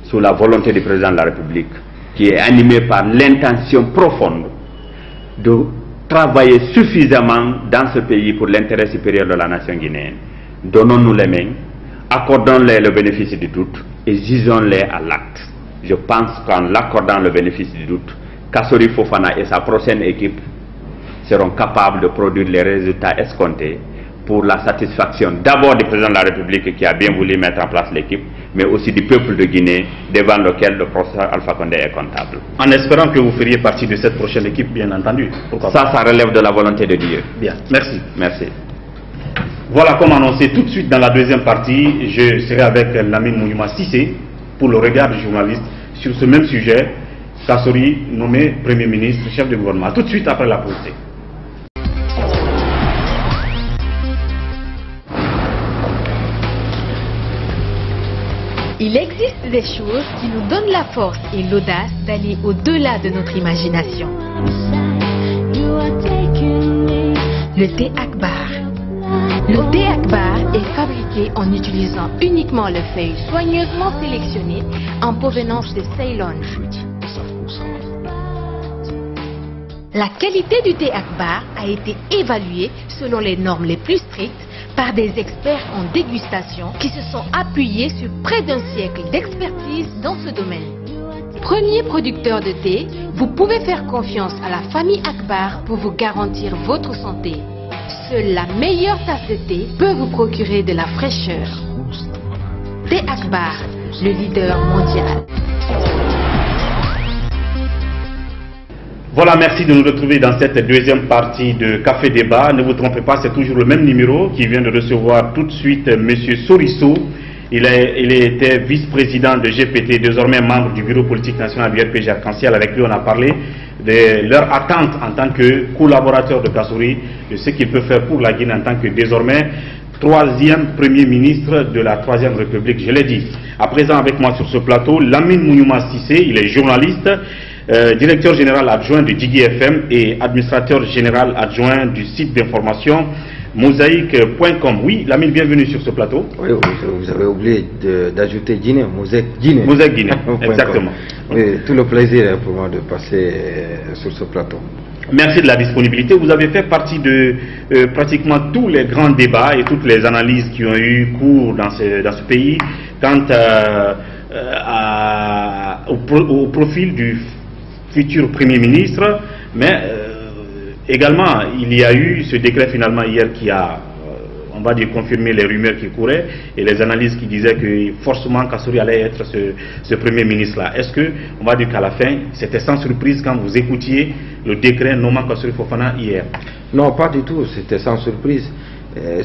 sous la volonté du président de la République, qui est animé par l'intention profonde de travailler suffisamment dans ce pays pour l'intérêt supérieur de la nation guinéenne. Donnons-nous les mains, accordons-les le bénéfice du doute et jugeons-les à l'acte. Je pense qu'en l'accordant le bénéfice du doute, Kassory Fofana et sa prochaine équipe seront capables de produire les résultats escomptés pour la satisfaction d'abord du président de la République qui a bien voulu mettre en place l'équipe, mais aussi du peuple de Guinée devant lequel le professeur Alpha Condé est comptable. En espérant que vous feriez partie de cette prochaine équipe, bien entendu. Ça relève de la volonté de Dieu. Bien, merci. Merci. Voilà, comme annoncé, tout de suite dans la deuxième partie, je serai avec Lamine Mouyouma Cissé pour le regard du journaliste sur ce même sujet, Kassory nommé Premier ministre, chef de gouvernement. Tout de suite après la pause. Il existe des choses qui nous donnent la force et l'audace d'aller au-delà de notre imagination. Le thé Akbar. Le thé Akbar est fabriqué en utilisant uniquement les feuilles soigneusement sélectionnées en provenance de Ceylon. La qualité du thé Akbar a été évaluée selon les normes les plus strictes par des experts en dégustation qui se sont appuyés sur près d'un siècle d'expertise dans ce domaine. Premier producteur de thé, vous pouvez faire confiance à la famille Akbar pour vous garantir votre santé. Seule la meilleure tasse de thé peut vous procurer de la fraîcheur. Thé Akbar, le leader mondial. Voilà, merci de nous retrouver dans cette deuxième partie de Café Débat. Ne vous trompez pas, c'est toujours le même numéro qui vient de recevoir tout de suite M. Soriso, Il était vice-président de GPT, désormais membre du bureau politique national du RPG Arc-en-Ciel. Avec lui, on a parlé de leur attente en tant que collaborateur de Kassouri, de ce qu'il peut faire pour la Guinée en tant que désormais troisième premier ministre de la Troisième République, je l'ai dit. À présent avec moi sur ce plateau, Lamine Mouniouma Cissé, il est journaliste, directeur général adjoint de Djigui FM et administrateur général adjoint du site d'information Mosaïque.com. Oui, Lamine, bienvenue sur ce plateau. Oui, vous avez oublié d'ajouter Guinée, Mosaïque Guinée. Mosaïque Guinée, exactement. Oui, tout le plaisir est pour moi de passer sur ce plateau. Merci de la disponibilité. Vous avez fait partie de pratiquement tous les grands débats et toutes les analyses qui ont eu cours dans ce pays quant au profil du futur Premier ministre. Mais également, il y a eu ce décret finalement hier qui a, on va dire, confirmé les rumeurs qui couraient et les analyses qui disaient que forcément Kassouri allait être ce Premier ministre-là. Est-ce que, on va dire qu'à la fin, c'était sans surprise quand vous écoutiez le décret nommant Kassouri Fofana hier? Non, pas du tout, c'était sans surprise.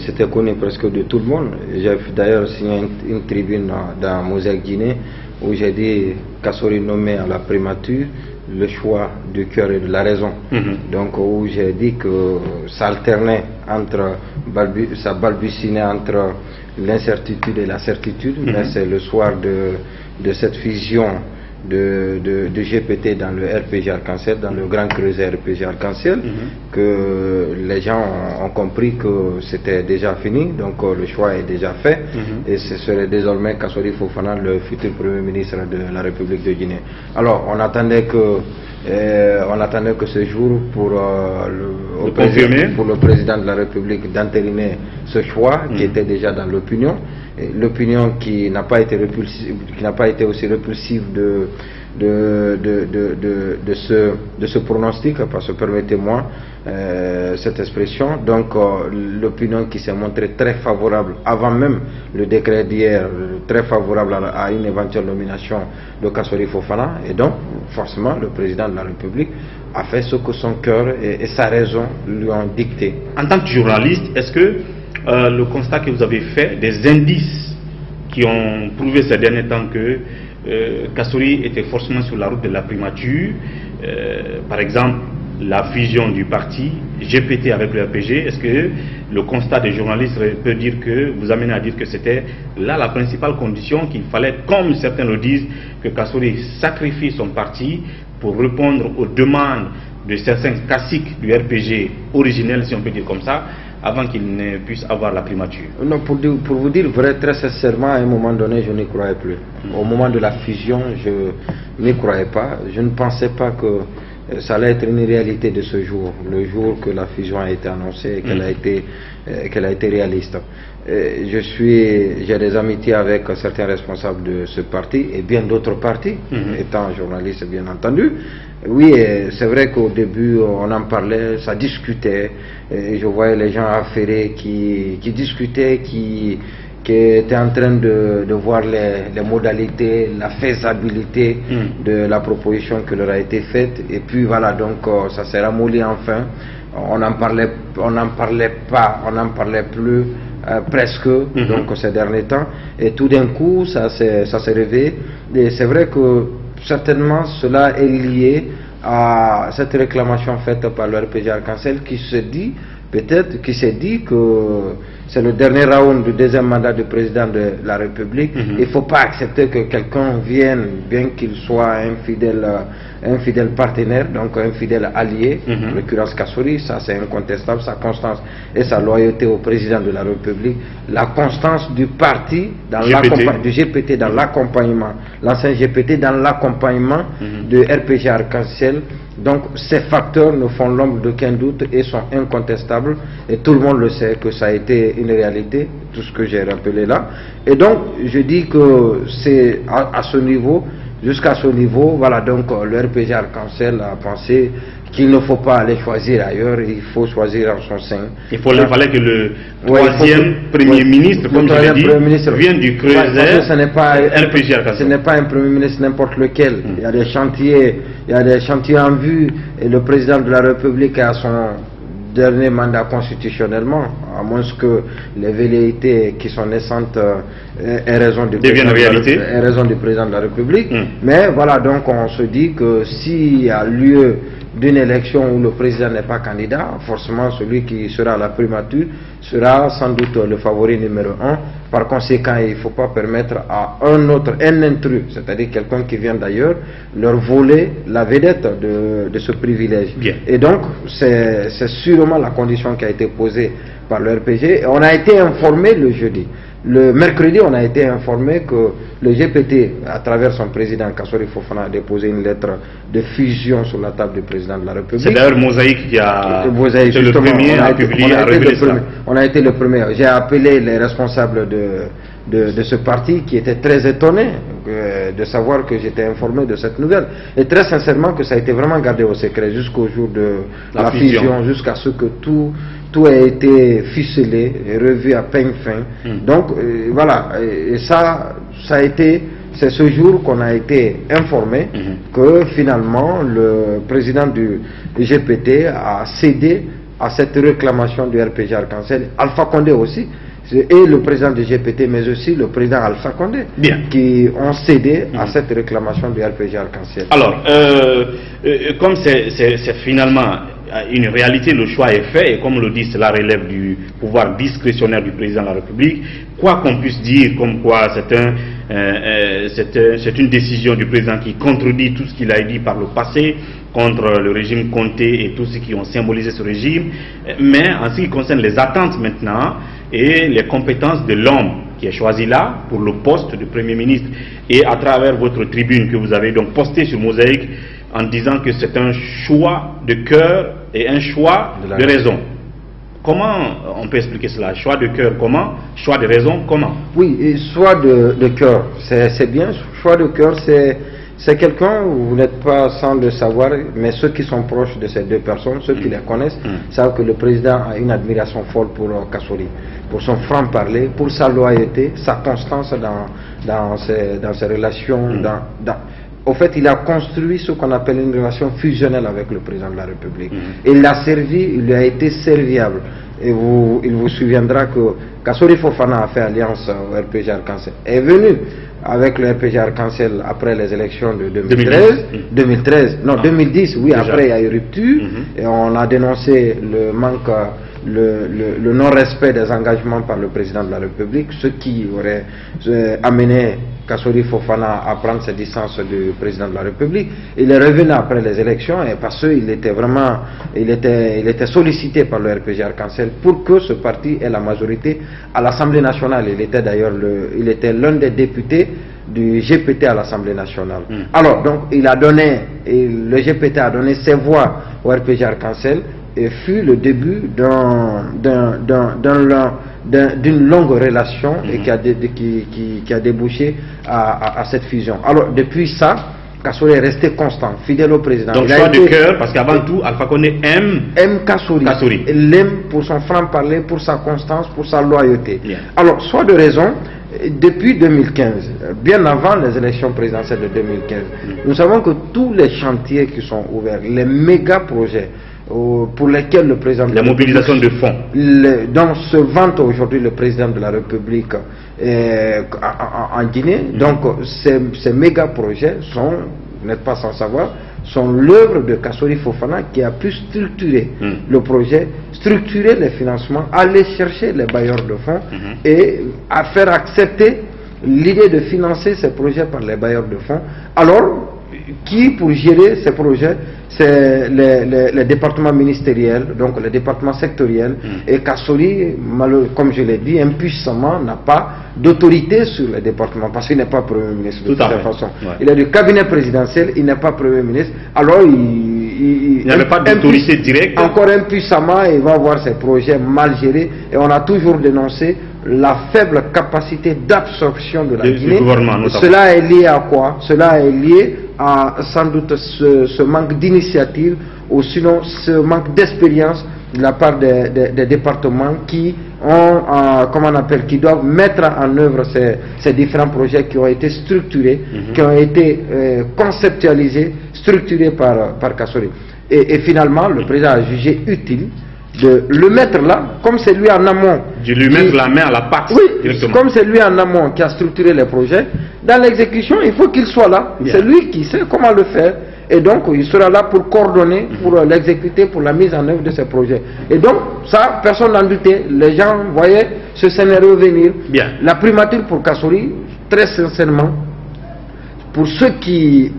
C'était connu presque de tout le monde. J'ai d'ailleurs signé une tribune dans Mosaïque Guinée où j'ai dit Kassouri nommé à la primature, le choix du cœur et de la raison. Donc où j'ai dit que ça alternait entre, ça balbutinait entre l'incertitude et la certitude, mais c'est le soir de cette fusion de GPT dans le RPG Arc-en-Ciel, dans le grand creuset RPG Arc-en-Ciel, que les gens ont compris que c'était déjà fini, donc le choix est déjà fait, et ce serait désormais Kassouri Fofana, le futur Premier ministre de la République de Guinée. Alors on attendait que ce jour pour le président de la République d'entériner ce choix qui était déjà dans l'opinion. L'opinion qui n'a pas été aussi répulsive de ce pronostic, parce que permettez-moi cette expression, donc l'opinion qui s'est montrée très favorable avant même le décret d'hier, très favorable à une éventuelle nomination de Kassouri Fofana, et donc forcément le président de la République a fait ce que son cœur et sa raison lui ont dicté. En tant que journaliste, est-ce que le constat que vous avez fait, des indices qui ont prouvé ces derniers temps que Kassouri était forcément sur la route de la primature, par exemple la fusion du parti GPT avec le RPG, est-ce que le constat des journalistes peut dire que, vous amène à dire que c'était là la principale condition, qu'il fallait, comme certains le disent, que Kassouri sacrifie son parti pour répondre aux demandes de certains classiques du RPG originel, si on peut dire comme ça, avant qu'il ne puisse avoir la primature? Non, pour vous dire vrai, très sincèrement, à un moment donné, je n'y croyais plus. Au moment de la fusion, je n'y croyais pas. Je ne pensais pas que ça allait être une réalité de ce jour, le jour que la fusion a été annoncée et qu'elle a été réaliste. J'ai des amitiés avec certains responsables de ce parti et bien d'autres partis, étant journaliste bien entendu. Oui, c'est vrai qu'au début on en parlait, ça discutait, et je voyais les gens affairés qui discutaient, qui étaient en train de voir les modalités, la faisabilité de la proposition qui leur a été faite, et puis voilà, donc ça s'est ramolli enfin. On n'en parlait plus presque, donc ces derniers temps, et tout d'un coup ça s'est réveillé, et c'est vrai que certainement cela est lié à cette réclamation faite par le RPG Arc-en-Ciel qui s'est dit que c'est le dernier round du deuxième mandat du président de la République. Il ne faut pas accepter que quelqu'un vienne, bien qu'il soit un fidèle partenaire, donc un fidèle allié, en l'occurrence Kassouri, ça c'est incontestable, sa constance et sa loyauté au président de la République, la constance du parti, du GPT dans l'accompagnement, l'ancien GPT dans l'accompagnement de RPG Arc-en-Ciel. Donc ces facteurs ne font l'ombre d'aucun doute et sont incontestables, et tout le monde le sait que ça a été une réalité, tout ce que j'ai rappelé là. Et donc je dis que c'est à ce niveau, jusqu'à ce niveau, voilà, donc le RPG Arc-en-Ciel a pensé qu'il ne faut pas aller choisir ailleurs, il faut choisir en son sein. Il fallait que le troisième Premier ministre, comme je l'ai dit, vienne du creuset RPG Arc-en-Ciel. Ce n'est pas un Premier ministre n'importe lequel. Il y a des chantiers en vue, et le président de la République a dernier mandat constitutionnellement, à moins que les velléités qui sont naissantes aient raison du président de la République. Mais voilà, donc on se dit que s'il y a lieu d'une élection où le président n'est pas candidat, forcément celui qui sera à la primature sera sans doute le favori numéro 1. Par conséquent, il ne faut pas permettre à un intrus, c'est-à-dire quelqu'un qui vient d'ailleurs, leur voler la vedette de ce privilège. Bien. Et donc, c'est sûrement la condition qui a été posée par le RPG. On a été informé le jeudi. Le mercredi, on a été informé que le GPT, à travers son président Kassori Fofana, a déposé une lettre de fusion sur la table du président de la République. C'est d'ailleurs Mosaïque qui a été le premier à publier, à révéler ça. On a été le premier. J'ai appelé les responsables de ce parti qui étaient très étonnés de savoir que j'étais informé de cette nouvelle. Et très sincèrement que ça a été vraiment gardé au secret jusqu'au jour de la fusion, jusqu'à ce que tout a été ficelé et revu à peigne fin. Donc voilà, et ça a été, c'est ce jour qu'on a été informé que finalement le président du GPT a cédé à cette réclamation du RPG Arc-en-Ciel, Alpha Condé aussi, et le président du GPT, mais aussi le président Alpha Condé, qui ont cédé à cette réclamation du RPG Arc-en-Ciel. Alors, comme c'est finalement une réalité, le choix est fait, et comme le dit, cela relève du pouvoir discrétionnaire du président de la République, quoi qu'on puisse dire, comme quoi c'est une décision du président qui contredit tout ce qu'il a dit par le passé, contre le régime Conté et tous ceux qui ont symbolisé ce régime, mais en ce qui concerne les attentes maintenant, et les compétences de l'homme qui est choisi là pour le poste de Premier ministre, et à travers votre tribune que vous avez donc postée sur Mosaïque en disant que c'est un choix de cœur et un choix de raison. Comment on peut expliquer cela? Choix de cœur comment? Choix de raison comment? Oui, et choix de cœur, c'est bien. Choix de cœur, c'est quelqu'un, vous n'êtes pas sans le savoir, mais ceux qui sont proches de ces deux personnes, ceux qui les connaissent, savent que le président a une admiration folle pour Kassori, pour son franc-parler, pour sa loyauté, sa constance dans ses relations. Au fait, il a construit ce qu'on appelle une relation fusionnelle avec le président de la République. Il l'a servi, il lui a été serviable. Et il vous souviendra que Kassori Fofana a fait alliance au RPG Arc-en-Ciel, est venu avec le RPG Arc-en-Ciel après les élections de 2010, oui, déjà. Après il y a eu rupture, et on a dénoncé le manque, le non-respect des engagements par le président de la République, ce qui aurait amené Kassori Fofana à prendre ses distances du président de la République. Il est revenu après les élections, et parce qu'il était vraiment, il était sollicité par le RPG Arc-en-Ciel pour que ce parti ait la majorité à l'Assemblée nationale. Il était d'ailleurs l'un des députés du GPT à l'Assemblée nationale. Alors, donc, le GPT a donné ses voix au RPG Arc-en-Ciel, et fut le début d'une longue relation et qui a débouché à cette fusion. Alors, depuis ça, Kassori est resté constant, fidèle au président. Donc, choix de cœur, parce qu'avant tout, Alpha Condé aime Kassori. Il l'aime pour son franc-parler, pour sa constance, pour sa loyauté. Alors, soit de raison, depuis 2015, bien avant les élections présidentielles de 2015, nous savons que tous les chantiers qui sont ouverts, les méga projets, pour lesquels le président de la mobilisation de fonds dont se vante aujourd'hui le président de la République en Guinée, donc ces méga projets sont, vous n'êtes pas sans savoir, sont l'œuvre de Kassori Fofana, qui a pu structurer le projet, structurer les financements, aller chercher les bailleurs de fonds et à faire accepter l'idée de financer ces projets par les bailleurs de fonds. Alors, qui pour gérer ces projets, c'est les départements ministériels, donc les départements sectoriels, et Kassori, comme je l'ai dit, impuissamment n'a pas d'autorité sur les départements, parce qu'il n'est pas Premier ministre de toute façon. Il est du cabinet présidentiel, il n'est pas Premier ministre, alors il n'y avait pas d'autorité directe. Encore impuissamment, il va voir ses projets mal gérés, et on a toujours dénoncé la faible capacité d'absorption de la Guinée. Cela est lié à quoi? Cela est lié à sans doute ce manque d'initiative, ou sinon ce manque d'expérience de la part des départements qui ont, qui doivent mettre en œuvre ces différents projets qui ont été structurés, qui ont été conceptualisés, structurés par Kassori. Et finalement, le président a jugé utile de le mettre là, comme c'est lui en amont. De lui mettre la main à la pâte. Oui, directement. comme c'est lui en amont qui a structuré les projets, dans l'exécution, il faut qu'il soit là. C'est lui qui sait comment le faire. Et donc, il sera là pour coordonner, pour l'exécuter, pour la mise en œuvre de ces projets. Et donc, ça, personne n'en doutait. Les gens voyaient ce scénario venir. Bien. La primature pour Kassory, très sincèrement, pour ceux qui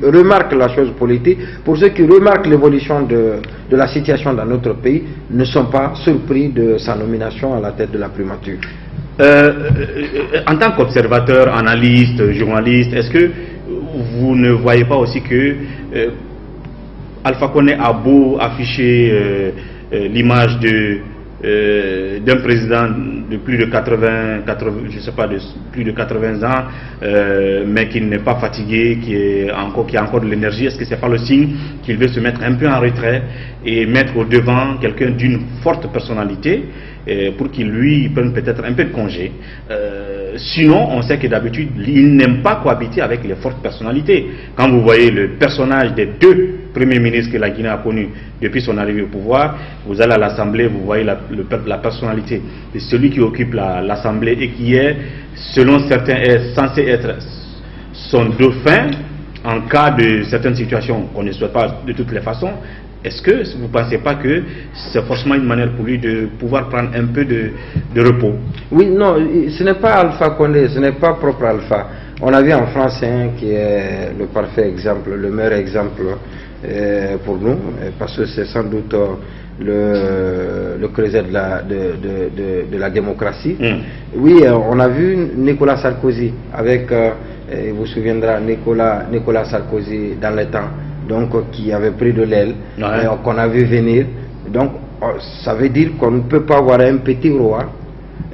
remarquent la chose politique, pour ceux qui remarquent l'évolution de la situation dans notre pays, ne sont pas surpris de sa nomination à la tête de la primature. En tant qu'observateur, analyste, journaliste, est-ce que vous ne voyez pas aussi que Alpha Condé a beau afficher l'image d'un président de plus de 80 je sais pas, de plus de 80 ans, mais qui n'est pas fatigué, qui a encore de l'énergie? Est-ce que c'est pas le signe qu'il veut se mettre un peu en retrait et mettre au devant quelqu'un d'une forte personnalité pour qu'il lui prenne peut-être un peu de congé? Sinon, on sait que d'habitude, il n'aime pas cohabiter avec les fortes personnalités. Quand vous voyez le personnage des deux premiers ministres que la Guinée a connu depuis son arrivée au pouvoir, vous allez à l'Assemblée, vous voyez la personnalité de celui qui occupe l'Assemblée et qui est, selon certains, est censé être son dauphin en cas de certaines situations qu'on ne souhaite pas de toutes les façons. Est-ce que vous ne pensez pas que c'est forcément une manière pour lui de pouvoir prendre un peu de repos? Oui, non, ce n'est pas Alpha Condé, ce n'est pas propre à Alpha. On a vu en France qui est le parfait exemple, le meilleur exemple pour nous, parce que c'est sans doute le creuset de la démocratie. Oui, on a vu Nicolas Sarkozy avec, vous vous souviendrez, Nicolas Sarkozy dans les temps, donc qui avait pris de l'aile, qu'on a vu venir. Donc ça veut dire qu'on ne peut pas avoir un petit roi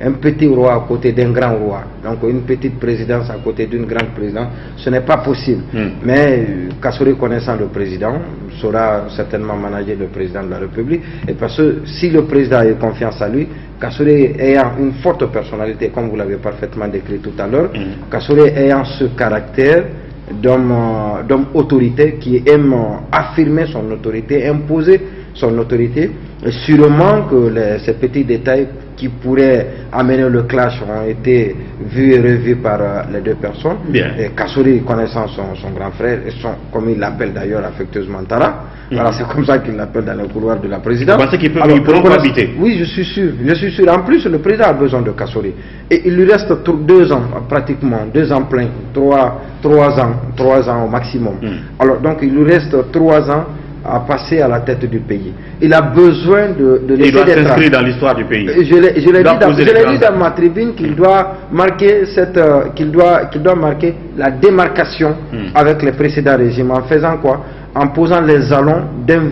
à côté d'un grand roi, donc une petite présidence à côté d'une grande présidence, ce n'est pas possible. Mais Kassory, connaissant le président, saura certainement manager le président de la République, et parce que si le président a eu confiance à lui, Kassory ayant une forte personnalité, comme vous l'avez parfaitement décrit tout à l'heure, Kassory ayant ce caractère d'homme autorité qui aime affirmer son autorité, imposer son autorité, et sûrement que ces petits détails qui pourraient amener le clash ont été vus et revus par les deux personnes. Et Kassory, connaissant son grand frère, et comme il l'appelle d'ailleurs affectueusement Tara, voilà, c'est comme ça qu'il l'appelle dans le couloir de la présidence. Vous pensez qu'ils pourront cohabiter? Oui, je suis sûr. En plus, le président a besoin de Kassory. Et il lui reste 2 ans, pratiquement, 2 ans pleins, 3 ans au maximum. Alors, donc, il lui reste 3 ans à passer à la tête du pays. Il a besoin de laisser des traces. Il doit s'inscrire dans l'histoire du pays. Je l'ai dit dans ma tribune qu'il doit marquer marquer la démarcation avec les précédents régimes. En faisant quoi? En posant les jalons d'une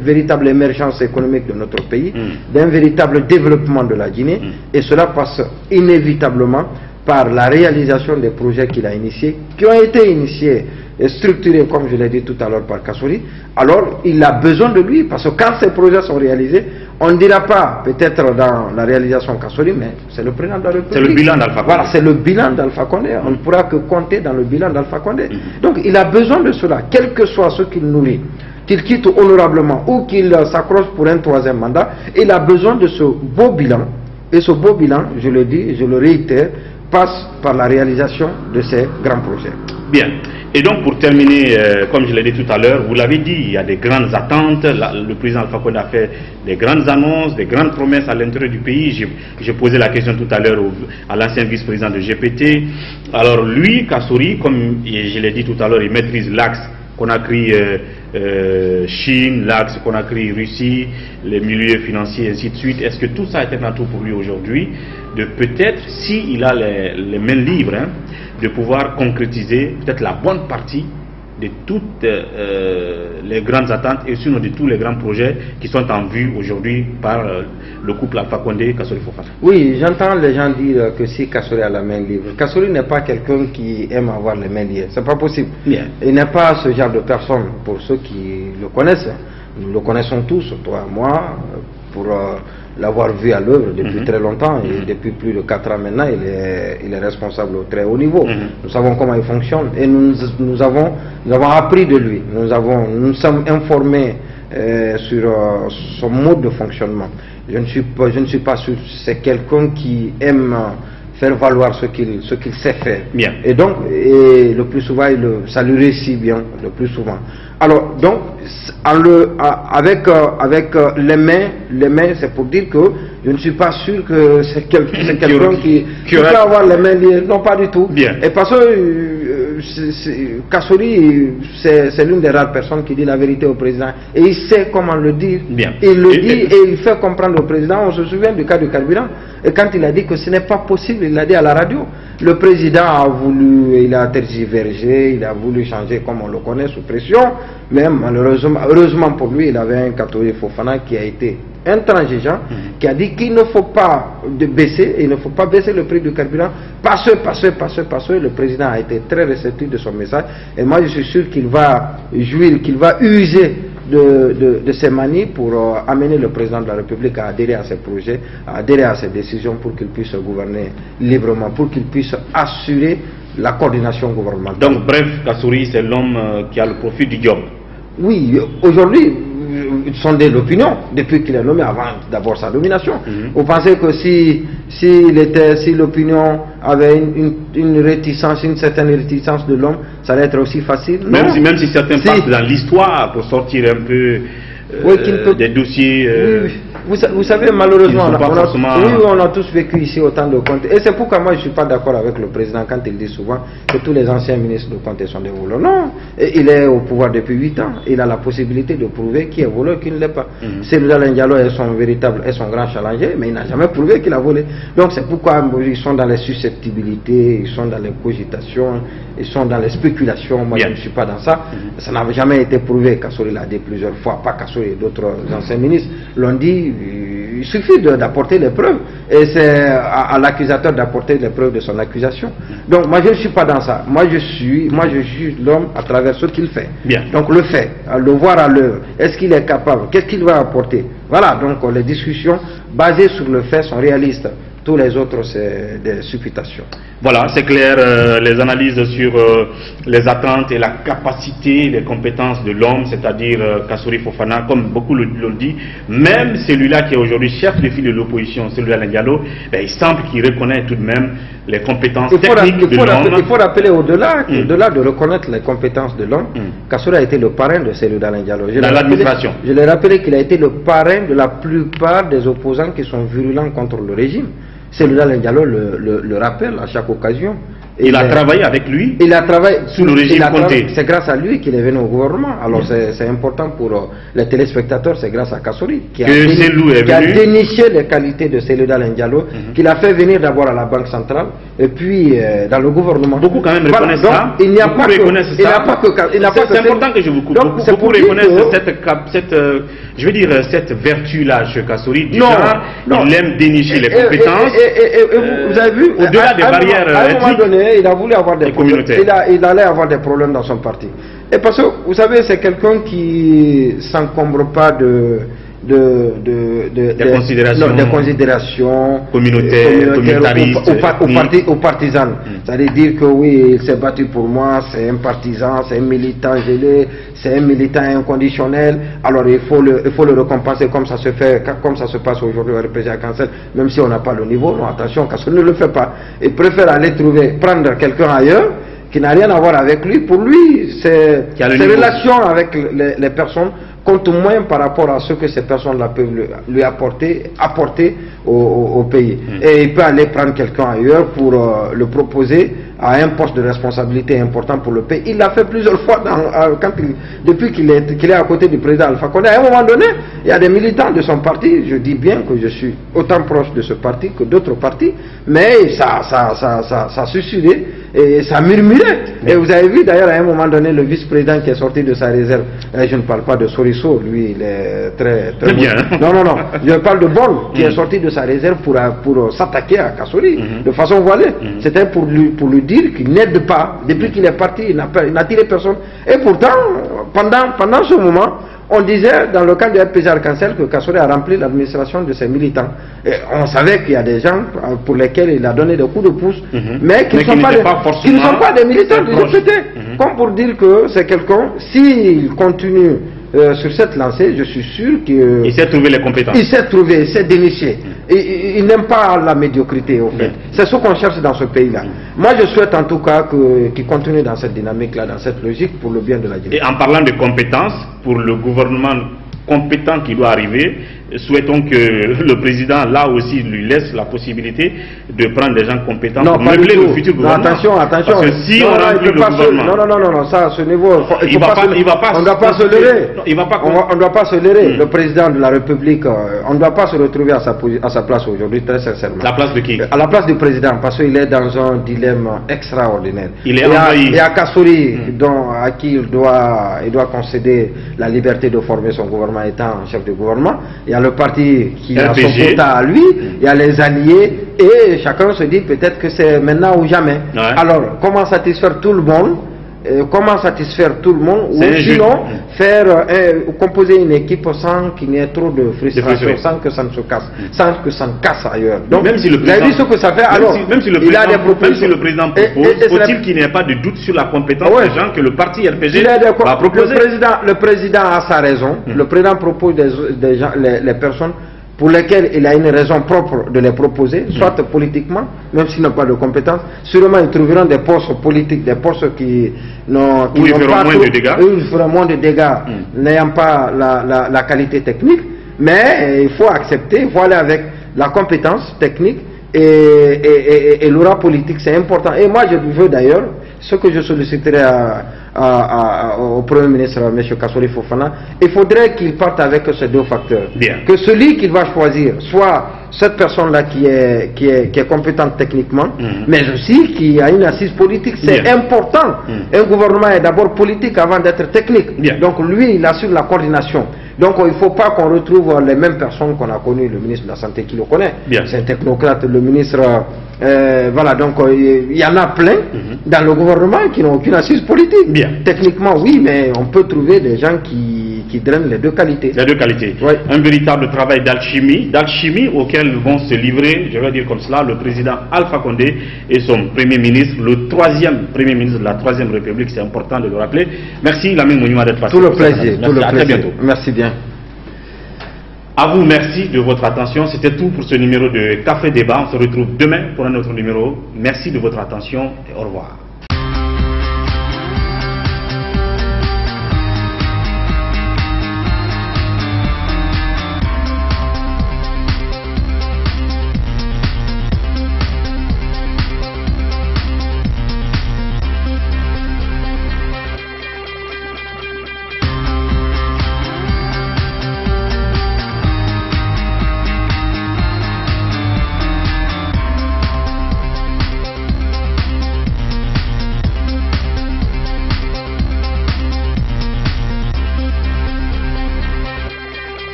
véritable émergence économique de notre pays, d'un véritable développement de la Guinée, et cela passe inévitablement par la réalisation des projets qu'il a initiés, qui ont été initiés et structurés, comme je l'ai dit tout à l'heure, par Kassory. Alors il a besoin de lui, parce que quand ces projets sont réalisés, on ne dira pas peut-être dans la réalisation Kassory, mais c'est le président de la République. C'est le bilan d'Alpha Condé. Voilà, c'est le bilan d'Alpha Condé. On ne pourra que compter dans le bilan d'Alpha Condé. Donc il a besoin de cela, quel que soit ce qu'il nourrit, qu'il quitte honorablement ou qu'il s'accroche pour un 3e mandat. Il a besoin de ce beau bilan. Et ce beau bilan, je le dis, je le réitère, passe par la réalisation de ces grands projets. Bien. Et donc, pour terminer, comme je l'ai dit tout à l'heure, vous l'avez dit, il y a des grandes attentes. Le président Alpha Condé a fait des grandes annonces, des grandes promesses à l'intérieur du pays. J'ai posé la question tout à l'heure à l'ancien vice-président de GPT. Alors lui, Kassory, comme je l'ai dit tout à l'heure, il maîtrise l'axe Conakry, Chine, l'axe Conakry, Russie, les milieux financiers, ainsi de suite. Est-ce que tout ça est un atout pour lui aujourd'hui, de peut-être, s'il a les mains libres, de pouvoir concrétiser peut-être la bonne partie de toutes les grandes attentes et sinon de tous les grands projets qui sont en vue aujourd'hui par le couple Alpha Condé et Kassory Fofana? Oui, j'entends les gens dire que si Kassory a la main libre, Kassory n'est pas quelqu'un qui aime avoir les mains liées, c'est pas possible. Il n'est pas ce genre de personne. Pour ceux qui le connaissent, nous le connaissons tous, toi et moi, pour l'avoir vu à l'œuvre depuis très longtemps, et depuis plus de 4 ans maintenant, il est responsable au très haut niveau. Nous savons comment il fonctionne et nous avons appris de lui. Nous sommes informés sur son mode de fonctionnement. Je ne suis pas sûr. C'est quelqu'un qui aime faire valoir ce qu'il sait faire. Bien. Et donc, le plus souvent, ça lui réussit bien, le plus souvent. Alors, donc, avec les mains, c'est pour dire que je ne suis pas sûr que c'est quelqu'un qui peut avoir les mains liées. Non, pas du tout. Bien. Et parce que Kassory, c'est l'une des rares personnes qui dit la vérité au président. Et il sait comment le dire. Bien. Il le dit et il fait comprendre au président. On se souvient du cas du carburant. Et quand il a dit que ce n'est pas possible, il l'a dit à la radio. Le président a voulu, il a tergiversé, il a voulu changer comme on le connaît sous pression. Mais malheureusement, heureusement pour lui, il avait un Katori Fofana qui a été intransigeant, qui a dit qu'il ne faut pas baisser, il ne faut pas baisser le prix du carburant, parce que le président a été très réceptif de son message, et moi je suis sûr qu'il va jouir, qu'il va user de ses manies pour amener le président de la République à adhérer à ses projets, à adhérer à ses décisions pour qu'il puisse gouverner librement, pour qu'il puisse assurer la coordination gouvernementale. Donc bref, Kassory, c'est l'homme qui a le profit du job. Oui, aujourd'hui, sondé l'opinion depuis qu'il est nommé, avant d'abord sa nomination. Vous pensez que si l'opinion avait une réticence, une certaine réticence de l'homme, ça allait être aussi facile? Même si certains passent dans l'histoire pour sortir un peu des dossiers. Vous savez, malheureusement, on a tous vécu ici autant de comptes. Et c'est pourquoi moi je ne suis pas d'accord avec le président quand il dit souvent que tous les anciens ministres de comptes sont des voleurs. Non, il est au pouvoir depuis 8 ans. Il a la possibilité de prouver qui est voleur, qui ne l'est pas. Cellou Diallo est son grand challenger, mais il n'a jamais prouvé qu'il a volé. Donc c'est pourquoi ils sont dans les susceptibilités, ils sont dans les cogitations, ils sont dans les spéculations. Moi je ne suis pas dans ça. Ça n'a jamais été prouvé. Kassory l'a dit plusieurs fois, pas Kassory et d'autres anciens ministres l'ont dit. Il suffit d'apporter les preuves, et c'est à l'accusateur d'apporter les preuves de son accusation. Donc moi je ne suis pas dans ça. Moi je juge l'homme à travers ce qu'il fait. Bien. Donc le fait, le voir à l'œuvre, est-ce qu'il est capable, qu'est-ce qu'il va apporter? Voilà, donc les discussions basées sur le fait sont réalistes. Tous les autres, c'est des supputations. Voilà, c'est clair, les analyses sur les attentes et la capacité, les compétences de l'homme, c'est-à-dire Kassory Fofana, comme beaucoup l'ont dit, même celui-là qui est aujourd'hui chef de file de l'opposition, celui-là Diallo, il semble qu'il reconnaît tout de même les compétences techniques de l'homme. Il faut rappeler au-delà de reconnaître les compétences de l'homme, Kassory a été le parrain de celui Diallo. Dans l'administration. Je l'ai rappelé qu'il a été le parrain de la plupart des opposants qui sont virulents contre le régime. Cellou Diallo le rappelle à chaque occasion. Il a travaillé avec lui. Il a travaillé sous le régime Conté. C'est grâce à lui qu'il est venu au gouvernement. Alors c'est important pour les téléspectateurs, c'est grâce à Kassory qui a déniché les qualités de Cellou Diallo, qu'il a fait venir d'abord à la Banque centrale et puis dans le gouvernement. Beaucoup quand même reconnaissent ça. Il n'y a pas que c'est important que je vous coupe. Beaucoup reconnaissent cette vertu-là chez Kassory. Du genre, il aime dénicher les compétences. Vous avez vu, au-delà des barrières à un moment donné, il a voulu avoir des problèmes. Il allait avoir des problèmes dans son parti. Et parce que, vous savez, c'est quelqu'un qui s'encombre pas des considérations communautaires ou partisanes. C'est-à-dire dire que oui, il s'est battu pour moi, c'est un partisan, c'est un militant gelé, c'est un militant inconditionnel, alors il faut le récompenser comme ça se passe aujourd'hui au RPG à Cancel, même si on n'a pas le niveau. Non, attention, Kassory ne le fait pas. Il préfère aller prendre quelqu'un ailleurs qui n'a rien à voir avec lui. Pour lui, ses relations avec les personnes compte moins par rapport à ce que ces personnes-là peuvent lui apporter au pays. Et il peut aller prendre quelqu'un ailleurs pour le proposer à un poste de responsabilité important pour le pays. Il l'a fait plusieurs fois depuis qu'il est à côté du président Alpha Condé. À un moment donné, il y a des militants de son parti, je dis bien que je suis autant proche de ce parti que d'autres partis, mais ça suicidait et ça murmurait. Et vous avez vu d'ailleurs à un moment donné le vice-président qui est sorti de sa réserve, je ne parle pas de Soriso, lui il est très bien. Non, je parle de Bon qui est sorti de sa réserve pour s'attaquer à Kassory de façon voilée. C'était pour lui dire qu'il n'aide pas. Depuis qu'il est parti, il n'a tiré personne. Et pourtant, pendant ce moment, on disait dans le cas du RPG Arc-en-Ciel que Kassory a rempli l'administration de ses militants. Et on savait qu'il y a des gens pour lesquels il a donné des coups de pouce, mais qui ne sont pas des militants du GPT. Comme pour dire que c'est quelqu'un, s'il continue sur cette lancée, je suis sûr que... Il sait trouver les compétences. Il sait trouver, il sait dénicher. Il n'aime pas la médiocrité, au fait. C'est ce qu'on cherche dans ce pays-là. Moi, je souhaite en tout cas qu'il continue dans cette dynamique-là, dans cette logique, pour le bien de la Guinée. Et en parlant de compétences, pour le gouvernement compétent qui doit arriver, souhaitons que le président, là aussi, lui laisse la possibilité de prendre des gens compétents pour meubler le futur gouvernement. Non, attention. Parce que si on remplit le gouvernement... Non, ça, à ce niveau, on ne doit pas se leurrer. On ne doit pas se leurrer. Le président de la République, on ne doit pas se retrouver à sa place aujourd'hui, très sincèrement. La place de qui? À la place du président, parce qu'il est dans un dilemme extraordinaire. Il est envahi. Et à Kassouri, à qui il doit concéder la liberté de former son gouvernement étant chef de gouvernement. Il y a le parti qui a son quota à lui, il y a les alliés, et chacun se dit peut-être que c'est maintenant ou jamais. Alors, comment satisfaire tout le monde? Ou sinon composer une équipe sans qu'il n'y ait trop de frustration, sans que ça ne se casse, sans que ça ne casse ailleurs. Donc, même si le président, vu ce que ça fait, alors, même si le président propose, faut-il qu'il n'y ait pas de doute sur la compétence des gens que le parti RPG va proposer? Le président a sa raison. Le président propose des gens, les personnes pour lesquels il a une raison propre de les proposer, soit politiquement, même s'ils n'ont pas de compétences. Sûrement, ils trouveront des postes politiques, des postes qui n'ont pas... Où ils feront moins de dégâts, n'ayant pas la qualité technique. Mais il faut accepter, il faut aller avec la compétence technique et l'aura politique, c'est important. Et moi, je veux d'ailleurs, ce que je solliciterai au Premier ministre, M. Kassouri Fofana, il faudrait qu'il parte avec ces deux facteurs. Bien. Que celui qu'il va choisir soit cette personne-là qui est compétente techniquement, mais aussi qui a une assise politique. C'est important. Un gouvernement est d'abord politique avant d'être technique. Bien. Donc lui, il assure la coordination. Donc il ne faut pas qu'on retrouve les mêmes personnes qu'on a connues, le ministre de la Santé qui le connaît, c'est un technocrate, le ministre, voilà, donc il y en a plein dans le gouvernement qui n'ont aucune assise politique. Bien. Techniquement oui, mais on peut trouver des gens qui drainent les deux qualités. Les deux qualités. Ouais. Un véritable travail d'alchimie auquel vont se livrer, je vais dire comme cela, le président Alpha Condé et son Premier ministre, le troisième Premier ministre de la Troisième République, c'est important de le rappeler. Merci Lamine Mouniouma d'être passé. Tout le plaisir, tout le plaisir. À très bientôt. Merci bien. À vous, merci de votre attention. C'était tout pour ce numéro de Café Débat. On se retrouve demain pour un autre numéro. Merci de votre attention et au revoir.